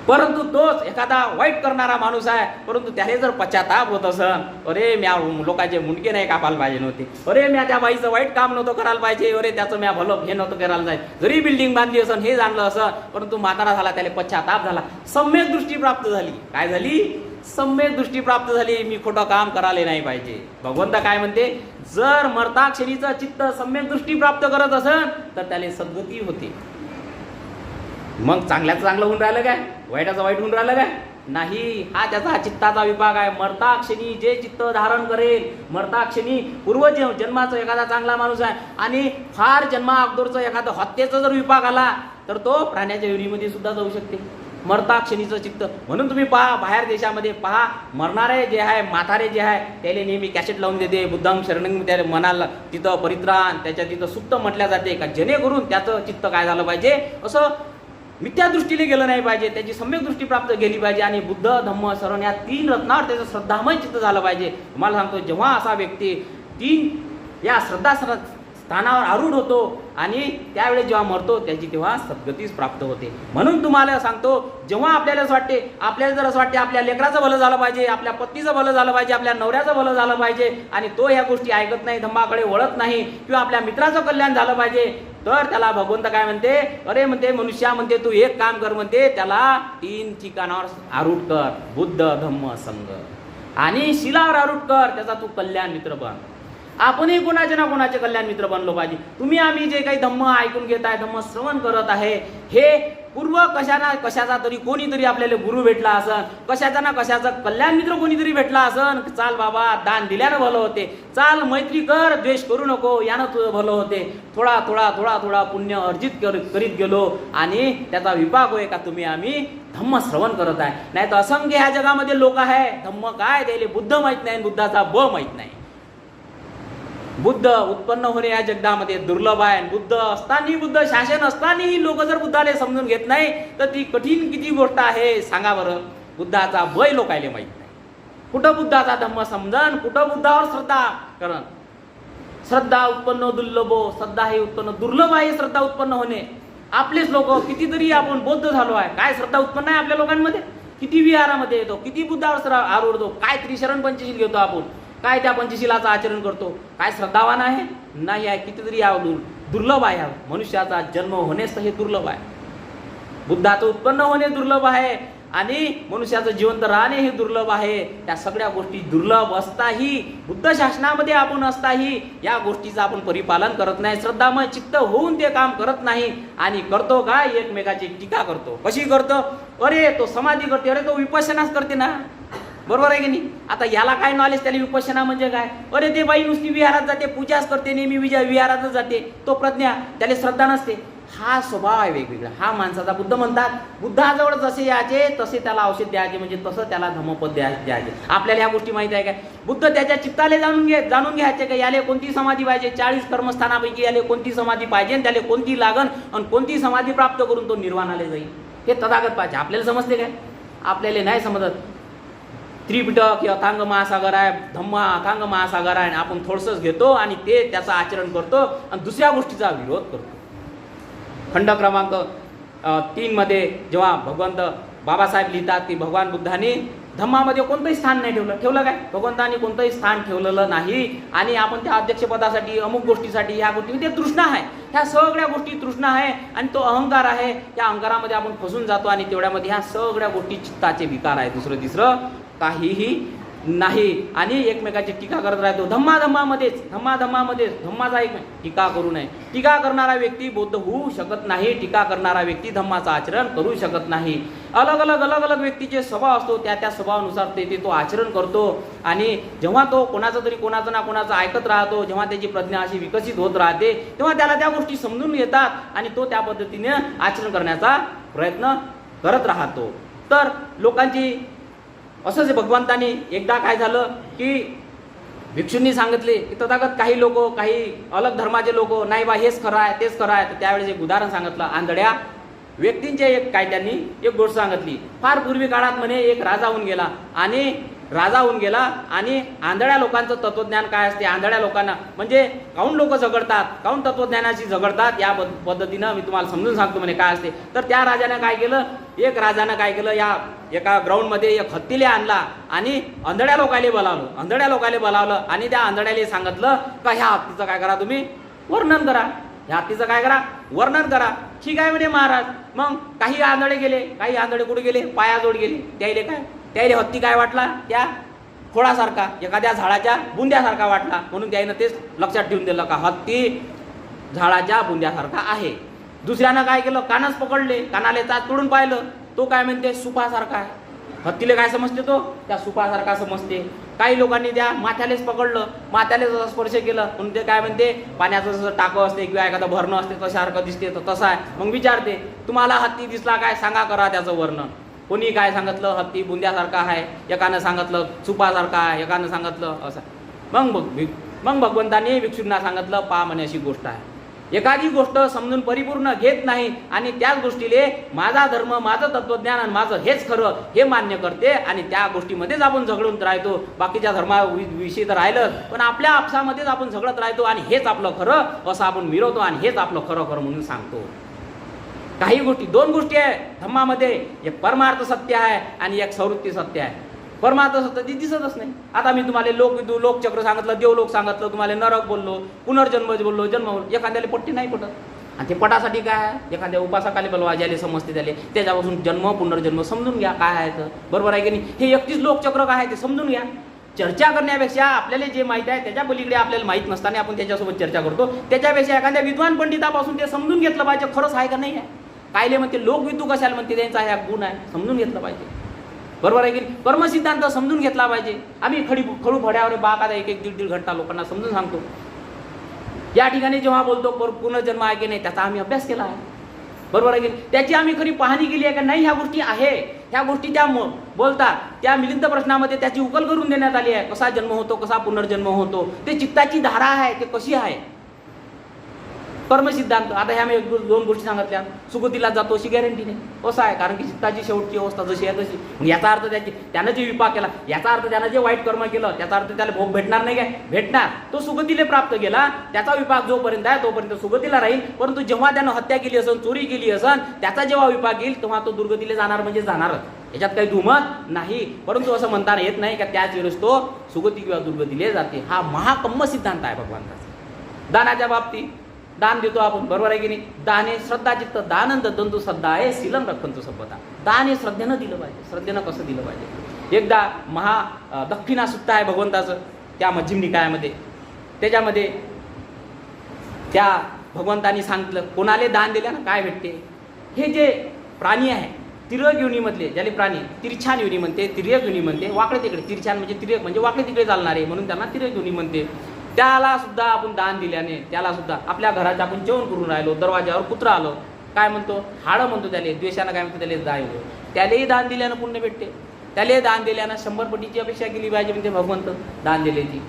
Speaker 1: परंतु तोच एखादा वाईट करणारा माणूस आहे, परंतु त्याने जर पश्चाताप होत असन, अरे म्या लोकांचे मुंडके नाही कापायला पाहिजे नव्हते, अरे म्या त्या बाईचं वाईट काम नव्हतं करायला पाहिजे, अरे त्याचं म्या भलं हे नव्हतं करायला जायचं, जरी बिल्डिंग बांधली असन, हे जाणलं असं, परंतु म्हातारा झाला, त्याला पश्चाताप झाला, सम्यक दृष्टी प्राप्त झाली. काय झाली? सम्यक दृष्टी प्राप्त झाली. मी खोटं काम करायला नाही पाहिजे. भगवंत काय म्हणते? जर मरताक्षणीचं चित्त सम्यक दृष्टी प्राप्त करत असन तर त्याला सद्गती होते. मग चांगल्याचं चांगलं होऊन राहिलं काय? वाईटाचं वाईट होऊन राहिलं काय? नाही. हा त्याचा चित्ताचा विभाग आहे. मरताक्षणी जे चित्त धारण करेल, मरताक्षणी पूर्व जन्माचा एखादा चांगला माणूस आहे आणि फार जन्मा अगोदरचं एखादं हत्येचा जर विभाग आला तर तो प्राण्याच्या योनीमध्ये सुद्धा जाऊ शकते. मरताक्षणीचं चित्त. म्हणून तुम्ही पहा, बाहेर देशामध्ये पहा, मरणारे जे आहे, म्हातारे जे आहे, त्याला नेहमी कॅसेट लावून देते, बुद्धं शरणं, त्या मनाला तिथं परित्राण, त्याच्या तिथं सुप्त म्हटल्या जाते का, जेणेकरून त्याचं चित्त काय झालं पाहिजे? असं मिथ्या दृष्टीने गेलं नाही पाहिजे, त्याची सम्यक दृष्टी प्राप्त केली पाहिजे आणि बुद्ध धम्म शरण या 3 रत्नावर त्याचं श्रद्धामय चित्त झालं पाहिजे. तुम्हाला सांगतो, जेव्हा असा व्यक्ती 3 या श्रद्धा स्थानावर आरूढ होतो आणि त्यावेळेस जेव्हा मरतो त्याची तेव्हा सद्गतीच प्राप्त होते. म्हणून तुम्हाला सांगतो, जेव्हा आपल्याला असं वाटते, आपल्याला जर असं वाटते आपल्या लेकराचं भलं झालं पाहिजे, आपल्या पत्नीचं भलं झालं पाहिजे, आपल्या नवऱ्याचं भलं झालं पाहिजे आणि तो ह्या गोष्टी ऐकत नाही, धम्माकडे वळत नाही, किंवा आपल्या मित्राचं कल्याण झालं पाहिजे, तर त्याला भगवंत काय म्हणते? अरे म्हणते, मनुष्या म्हणते, तू एक काम कर म्हणते, त्याला 3 ठिकाणावर आरूढ कर, बुद्ध धम्म संग, आणि शिलावर आरूढ कर, त्याचा तू कल्याण मित्र बन. आपणही कोणाचे ना कोणाचे कल्याण मित्र बनलो पाहिजे. तुम्ही आम्ही जे काही धम्म ऐकून घेत आहे, धम्म श्रवण करत आहे, हे पूर्व कशाचा तरी कोणीतरी आपल्याला गुरु भेटला असन, कशाचा ना कशाचा कल्याण मित्र कोणीतरी भेटला असन. चाल बाबा, दान दिल्यानं भलं होते, चाल मैत्री कर, द्वेष करू नको, यानं तुझं भलं होते. थोडा थोडा थोडा थोडा पुण्य अर्जित करीत गेलो आणि त्याचा विपाक होय का तुम्ही आम्ही धम्म श्रवण करत आहे. नाही तर असंख्य ह्या जगामध्ये लोक आहे, धम्म काय त्याले बुद्ध माहीत नाही, बुद्धाचा माहीत नाही. बुद्ध उत्पन्न होणे या जगतामध्ये दुर्लभ आहे. बुद्ध असताना, बुद्ध शासन असतानाही लोक जर बुद्धाला समजून घेत नाही तर ती कठीण किती गोष्ट आहे सांगा बरं. बुद्धाचा भय लोकायले माहीत नाही. कुठं बुद्धाचा धम्म समजन, कुठं बुद्धावर श्रद्धा करण. श्रद्धा उत्पन्न दुर्लभो, श्रद्धा हे उत्पन्न दुर्लभ आहे. श्रद्धा उत्पन्न होणे आपलेच लोक कितीतरी आपण बौद्ध झालो आहे, काय श्रद्धा उत्पन्न आहे आपल्या लोकांमध्ये? किती विहारामध्ये येतो, किती बुद्धावर आरूढतो, काय त्रिशरण पंचशील घेतो आपण, काय त्या पंचशिलाचं आचरण करतो, काय श्रद्धावान आहे? नाही आहे. कितीतरी दुर्लभ आहे. मनुष्याचा जन्म होणेच हे दुर्लभ आहे. बुद्धाचं उत्पन्न होणे दुर्लभ आहे आणि मनुष्याचं जिवंत राहणे हे दुर्लभ आहे. त्या सगळ्या गोष्टी दुर्लभ असताही, बुद्ध शासनामध्ये आपण असताही या गोष्टीचं आपण परिपालन करत नाही. श्रद्धामय चित्त होऊन ते काम करत नाही आणि करतो काय? एकमेकाची टीका करतो. कशी करतो? अरे तो समाधी करते, अरे तो विपश्यनाच करते ना. बरोबर आहे की नाही? आता याला काय नॉलेज, त्याला विपश्यना म्हणजे काय? अरे ते बाई नुसती विहारात जाते, पूजाच करते, नेहमी विहारातच जाते, तो प्रज्ञा, त्याला श्रद्धा नसते. हा स्वभाव आहे वेगवेगळा, हा माणसाचा. बुद्ध म्हणतात, बुद्धाजवळ जसे यायचे तसे त्याला औषध द्यायचे, म्हणजे तसं त्याला धम्मपद द्यायचे. आपल्याला ह्या गोष्टी माहिती आहे काय? बुद्ध त्याच्या चित्ताले जाणून घ्यायचे का याले कोणती समाधी पाहिजे, 40 कर्मस्थानापैकी याले कोणती समाधी पाहिजे, त्याला कोणती लागन आणि कोणती समाधी प्राप्त करून तो निर्वाणाला जाईल, हे तथागत पाहिजे. आपल्याला समजते काय? आपल्याला नाही समजत. त्रिपिटक हे अथांग महासागर आहे, धम्म अथांग महासागर आहे, आपण थोडंसंच घेतो आणि ते त्याचं आचरण करतो आणि दुसऱ्या गोष्टीचा विरोध करतो. खंड क्रमांक 3 मध्ये जेव्हा भगवंत बाबासाहेब लिहितात की भगवान बुद्धाने धम्मामध्ये कोणतंही स्थान नाही ठेवलं काय? भगवंतांनी कोणतंही स्थान ठेवलेलं नाही. आणि आपण त्या अध्यक्षपदासाठी अमुक गोष्टीसाठी ह्या गोष्टी ते तृष्णा आहे, ह्या सगळ्या गोष्टी तृष्णा आहे आणि तो अहंकार आहे. त्या अहंकारामध्ये आपण फसून जातो आणि तेवढ्यामध्ये ह्या सगळ्या गोष्टी चित्ताचे विकार आहे, दुसरं तिसरं काहीही नाही. आणि एकमेकाची टीका करत राहतो धम्मामध्येच धम्माचा एक टीका करू नये. टीका करणारा व्यक्ती बौद्ध होऊ शकत नाही. टीका करणारा व्यक्ती धम्माचं आचरण करू शकत नाही. अलग अलग व्यक्तीचे स्वभाव असतो, त्या स्वभावानुसार ते तो आचरण करतो. आणि जेव्हा तो कोणाचं ना कोणाचं ऐकत राहतो, जेव्हा त्याची प्रज्ञा अशी विकसित होत राहते, तेव्हा त्याला त्या गोष्टी समजून येतात आणि तो त्या पद्धतीने आचरण करण्याचा प्रयत्न करत राहतो. तर लोकांची असंच भगवंतांनी एकदा काय झालं की भिक्षूंनी सांगितले की तथागत काही लोक, काही अलग धर्माचे लोक, नाही बा हेच खरं आहे तेच खरं आहे. तर त्यावेळेस एक उदाहरण सांगितलं आंधळ्या व्यक्तींचे. त्यांनी एक गोष्ट सांगितली. फार पूर्वी काळात म्हणे एक राजा होऊन गेला आणि आंधळ्या लोकांचं तत्वज्ञान काय असते, आंधळ्या लोकांना म्हणजे काऊन लोक झगडतात, काऊन तत्वज्ञानाशी झगडतात, या पद्धतीनं मी तुम्हाला समजून सांगतो म्हणे काय असते. तर त्या राजानं काय केलं, या एका ग्राउंडमध्ये एक हत्तीला आणला आणि आंधळ्या लोकाले बोलावलं आणि त्या आंधळ्याला सांगितलं का ह्या हत्तीचं काय करा, तुम्ही वर्णन करा, ह्या हत्तीचं काय करा, वर्णन करा. ठीक आहे म्हणे महाराज. मग काही आंधळे गेले, काही आंधळे कुठे गेले, पायाजवळ गेले. त्याला हत्ती काय वाटला, त्या खोडासारखा, एखाद्या झाडाच्या बुंद्यासारखा वाटला. म्हणून त्यानं तेच लक्षात ठेवून दिलं का हत्ती झाडाच्या बुंद्यासारखा आहे. दुसऱ्यानं काय केलं, कानच पकडले, कानाले चाच तोडून पाहिलं, तो काय म्हणते सुपासारखा आहे. हत्तीला काय समजते, तो त्या सुपासारखा समजते. काही लोकांनी त्या माथ्यालेच पकडलं, माथ्याले जसं स्पर्श केलं म्हणून ते काय म्हणते पाण्याचं जसं टाकं असते किंवा एखादं भरणं असते तशासारखं दिसते, तर तसं आहे. मग विचारते तुम्हाला हत्ती दिसला काय, सांगा करा त्याचं वर्णन. कोणी काय सांगितलं हत्ती बुंद्यासारखा आहे, एकानं सांगितलं सुपासारखा आहे, एकानं सांगितलं असं. मग भगवंतांनी भिक्षूंना सांगितलं पा म्हणे अशी गोष्ट आहे. एखादी गोष्ट समजून परिपूर्ण घेत नाही आणि त्याच गोष्टीले माझा धर्म, माझं तत्वज्ञान आणि माझं हेच खरं हे मान्य करते आणि त्या गोष्टीमध्येच आपण झगडून राहतो. बाकीच्या धर्माविषयी तर राहिलं, पण आपल्या आपसामध्येच आपण झगडत राहतो आणि हेच आपलं खरं असं आपण मिरवतो आणि हेच आपलं खरं म्हणून सांगतो. काही गोष्टी, दोन गोष्टी आहे धम्मामध्ये, एक परमार्थ सत्य आहे आणि एक सवृत्ती सत्य आहे. परमार्थ सत्य ती दिसतच नाही. आता मी तुम्हाला लोकचक्र सांगितलं, देवलोक सांगितलं, तुम्हाला नरक बोललो, पुनर्जन्म बोललो, जन्म बोललो, एखाद्याला पट्टी नाही पटत. आणि ते पटासाठी काय आहे, एखाद्या उपासकाले बोलवा ज्याला समजते त्याला, त्याच्यापासून जन्म पुनर्जन्म समजून घ्या काय आहे. तर बरोबर आहे की नाही. हे 31 लोकचक्र काय आहे ते समजून घ्या. चर्चा करण्यापेक्षा आपल्याला जे माहीत आहे त्याच्या पलीकडे आपल्याला माहीत नसताना आपण त्याच्यासोबत चर्चा करतो. त्याच्यापेक्षा एखाद्या विद्वान पंडितापासून ते समजून घेतलं पाहिजे खरंच आहे का नाही आहे. कायले म्हणते लोकविदू कशाला म्हणते, त्यांचा हा गुण आहे, समजून घेतलं पाहिजे. बरोबर आहे की कर्मसिद्धांत समजून घेतला पाहिजे. आम्ही खडू फड्यावर बाकादा 1-1, 1.5 घंटा लोकांना समजून सांगतो. या ठिकाणी जेव्हा बोलतो पुनर्जन्म आहे की नाही त्याचा आम्ही अभ्यास केला आहे. बरोबर आहे की त्याची आम्ही खरी पाहणी केली आहे का नाही. ह्या गोष्टी आहे, ह्या गोष्टी त्या बोलतात. त्या मिलिंद प्रश्नामध्ये त्याची उकल करून देण्यात आली आहे. कसा जन्म होतो, कसा पुनर्जन्म होतो, ते चित्ताची धारा आहे ते कशी आहे. कर्मसिद्धांत आता ह्या मी 1-2 गोष्टी सांगितल्या. सुगतीला जातो अशी गॅरंटी नाही, असं आहे, कारण की चित्ताची शेवटची अवस्था जशी आहे तशी. याचा अर्थ त्यानं जे विपाक केला, याचा अर्थ त्यानं जे वाईट कर्म केलं त्याचा अर्थ त्याला भोग भेटणार नाही काय, भेटणार. तो सुगतीला प्राप्त केला, त्याचा विपाक जोपर्यंत आहे तोपर्यंत सुगतीला राहील. परंतु जेव्हा त्यानं हत्या केली असन, चोरी केली असन, त्याचा जेव्हा विपाक येईल तेव्हा तो दुर्गतीला जाणार म्हणजे जाणारच, याच्यात काही दुमत नाही. परंतु असं म्हणता येत नाही का त्याच वेळेस तो सुगती किंवा दुर्गतीला जाते. हा महाकम्म सिद्धांत आहे भगवंताचा. दानाच्या बाबतीत दान देतो आपण, बरोबर आहे की नाही. दान हे श्रद्धा चित्त दान दंतु श्रद्धा आहे शीलम रखंतु सभ्यता. दान हे श्रद्धेनं दिलं पाहिजे. श्रद्धेनं कसं दिलं पाहिजे. एकदा दक्षिणा सुत्त आहे भगवंताचं त्या मध्यम निकायामध्ये. त्याच्यामध्ये त्या भगवंतानी सांगितलं कोणाले दान दिल्या ना काय भेटते. हे जे प्राणी आहे तिर्यक योनीमधले, ज्याले प्राणी तिरछान योनी म्हणते, तिर्यक योनी म्हणते, वाकडे तिकडे. तिरछान म्हणजे तिर्यक म्हणजे वाकडे तिकडे चालणारे, म्हणून त्यांना तिर्यक योनी म्हणते. त्याला सुद्धा आपण दान दिल्याने, त्याला सुद्धा आपल्या घरात आपण जेवण करून राहिलो, दरवाजावर कुत्रा आलो, काय म्हणतो हाडं म्हणतो त्याला, द्वेषानं काय म्हणतो त्याला जायलो, त्यालाही दान दिल्यानं पुण्य भेटते. त्याला दान दिल्यानं 100 पटीची अपेक्षा केली पाहिजे म्हणजे भगवंत दान दिल्याची.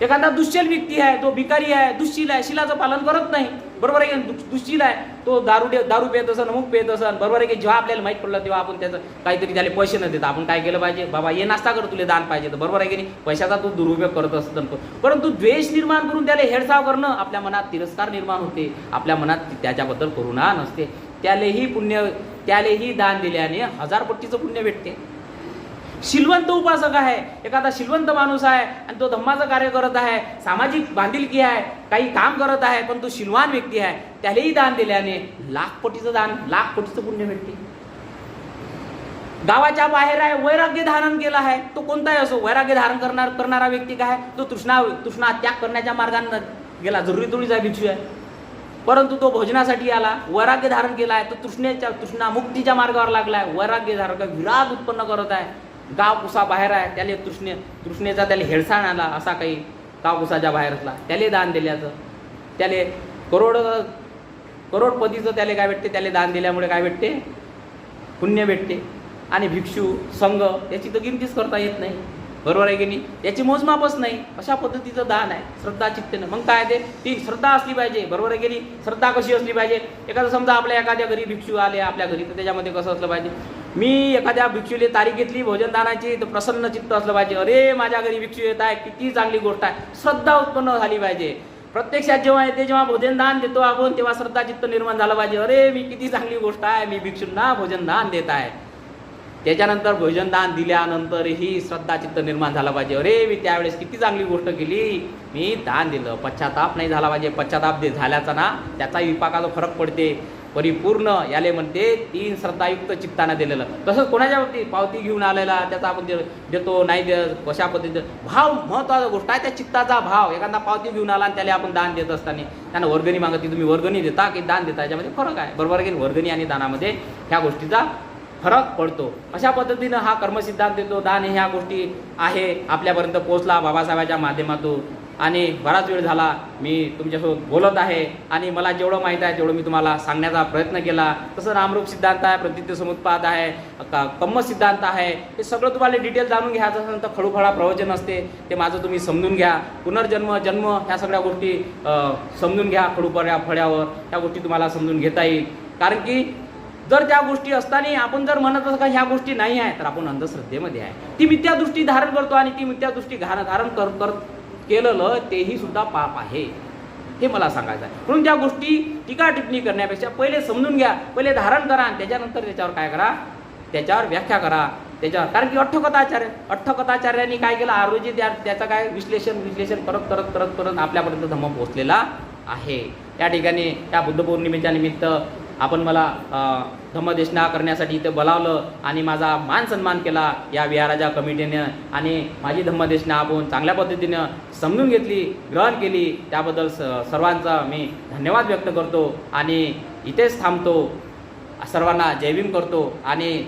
Speaker 1: एखादा दुश्शील व्यक्ती आहे, तो भिकारी आहे, दुश्शील आहे, शिलाचं पालन करत नाही, बरोबर आहे की दुश्शील आहे, तो दारू पेत असन, अमुक पेत असन, बरोबर आहे की जेव्हा आपल्याला माहीत पडलं तेव्हा आपण त्याचं काहीतरी त्याला पैसे न देता आपण काय केलं पाहिजे, बाबा ये नाश्ता कर तुला दान पाहिजे, तर बरोबर आहे की नाही. पैशाचा तो दुरुपयोग करत असतो. परंतु द्वेष निर्माण करून त्याला हेळसाव करणं, आपल्या मनात तिरस्कार निर्माण होते, आपल्या मनात त्याच्याबद्दल करुणा नसते, त्यालाही पुण्य त्यालाही दान दिल्याने 1000 पट्टीचं पुण्य भेटते. शिलवंत उपासक आहे, एखादा शिलवंत माणूस आहे आणि तो धम्माचं कार्य करत आहे, सामाजिक बांधिलकी आहे, काही काम करत आहे, पण तो शिलवान व्यक्ती आहे, त्यालाही दान दिल्याने 1,00,000 पटीचं दान, 1,00,000 पटीचं पुण्य भेटते. गावाच्या बाहेर आहे, वैराग्य धारण केलं आहे, तो कोणताही असो, वैराग्य धारण करणारा व्यक्ती काय, तो तृष्णा त्याग करण्याच्या मार्गाने गेला, जरुरी थोडीच आहे भिक्षू आहे, परंतु तो भोजनासाठी आला, वैराग्य धारण केला आहे, तो तृष्णा मुक्तीच्या मार्गावर लागला आहे, वैराग्य धारक विराग उत्पन्न करत आहे. गाव कुसा बाहेर आहे, त्याला तृष्णेचा त्याला हेळसाण आला, असा काही गाव कुसाच्या बाहेर असला, त्याला दान दिल्याचं, त्याला करोडपतीचं त्याला काय भेटते, त्याला दान दिल्यामुळे काय भेटते, पुण्य भेटते. आणि भिक्षू संघ याची तर गिनतीच करता येत नाही, बरोबर आहे की नाही, याची मोजमापच नाही, अशा पद्धतीचं दान आहे श्रद्धा चित्तेनं. मग काय ते, ती श्रद्धा असली पाहिजे, बरोबर आहे की नाही. श्रद्धा कशी असली पाहिजे, एखादं समजा आपल्या एखाद्या घरी भिक्षू आले आपल्या घरी, तर त्याच्यामध्ये कसं असलं पाहिजे, मी एखाद्या भिक्षूला तारीख घेतली भोजनदानाची, तर प्रसन्न चित्त असलं पाहिजे, अरे माझ्या घरी भिक्षू येत आहे, किती चांगली गोष्ट आहे, श्रद्धा उत्पन्न झाली पाहिजे. प्रत्यक्षात जेव्हा येते, जेव्हा भोजनदान देतो आपण, तेव्हा श्रद्धा चित्त निर्माण झालं पाहिजे, अरे मी किती चांगली गोष्ट आहे, मी भिक्षूंना भोजनदान देत आहे. त्याच्यानंतर भोजनदान दिल्यानंतरही श्रद्धा चित्त निर्माण झाला पाहिजे, अरे मी त्यावेळेस किती चांगली गोष्ट केली, मी दान दिलं. पश्चाताप नाही झाला पाहिजे, पश्चाताप झाल्याचा ना त्याचाही विपाकाचा फरक पडते. परिपूर्ण याले म्हणते 3 श्रद्धायुक्त चित्तानं दिलेलं. तसंच कोणाच्या बाबतीत पावती घेऊन आलेला त्याचा आपण देतो नाही कशा पद्धतीनं, भाव महत्त्वाचा गोष्ट आहे, त्या चित्ताचा भाव. एखादा पावती घेऊन आला आणि त्याला आपण दान देत असताना त्यानं वर्गणी मागती, तुम्ही वर्गणी देता की दान देता, याच्यामध्ये फरक आहे, बरोबर आहे की वर्गणी आणि दानामध्ये ह्या गोष्टीचा फरक पडतो. अशा पद्धतीनं हा कर्मसिद्धांत देतो. दान ह्या गोष्टी आहे आपल्यापर्यंत पोहोचला बाबासाहेबांच्या माध्यमातून, आणि बराच वेळ झाला मी तुमच्यासोबत बोलत आहे, आणि मला जेवढं माहीत आहे तेवढं मी तुम्हाला सांगण्याचा प्रयत्न केला. तसं नामरूप सिद्धांत आहे, प्रतीत्य समुत्पाद आहे, कम्म सिद्धांत आहे, हे सगळं तुम्हाला डिटेल जाणून घ्यायचं असेल तर खडूफळा प्रवचन असते, ते माझं तुम्ही समजून घ्या. पुनर्जन्म जन्म ह्या सगळ्या गोष्टी समजून घ्या, खडूफळ्यावर ह्या गोष्टी तुम्हाला समजून घेता येईल. कारण की जर त्या गोष्टी असताना आपण जर म्हणत असं का ह्या गोष्टी नाही आहे, तर आपण अंधश्रद्धेमध्ये आहे. ती मिथ्या दृष्टी धारण करतो, आणि ती मिथ्या दृष्टी धारण केलेलं तेही सुद्धा पाप आहे, हे मला सांगायचं आहे. म्हणून त्या गोष्टी टीका टिप्पणी करण्यापेक्षा पहिले समजून घ्या, पहिले धारण करा, आणि त्याच्यानंतर त्याच्यावर काय करा, त्याच्यावर व्याख्या करा त्याच्यावर. कारण की अठ्ठकथाचार्यांनी काय केलं, आरोजी त्याचं काय विश्लेषण करत आपल्यापर्यंत धम्म पोहोचलेला आहे. या ठिकाणी त्या बुद्धपौर्णिमेच्या निमित्त आपण मला धम्मदेशना करण्यासाठी इथं बोलावलं, आणि माझा मान सन्मान केला या विहाराच्या कमिटीनं, आणि माझी धम्मदेशना आपण चांगल्या पद्धतीनं समजून घेतली, ग्रहण केली, त्याबद्दल सर्वांचा मी धन्यवाद व्यक्त करतो, आणि इथेच थांबतो. सर्वांना जय भीम करतो. आणि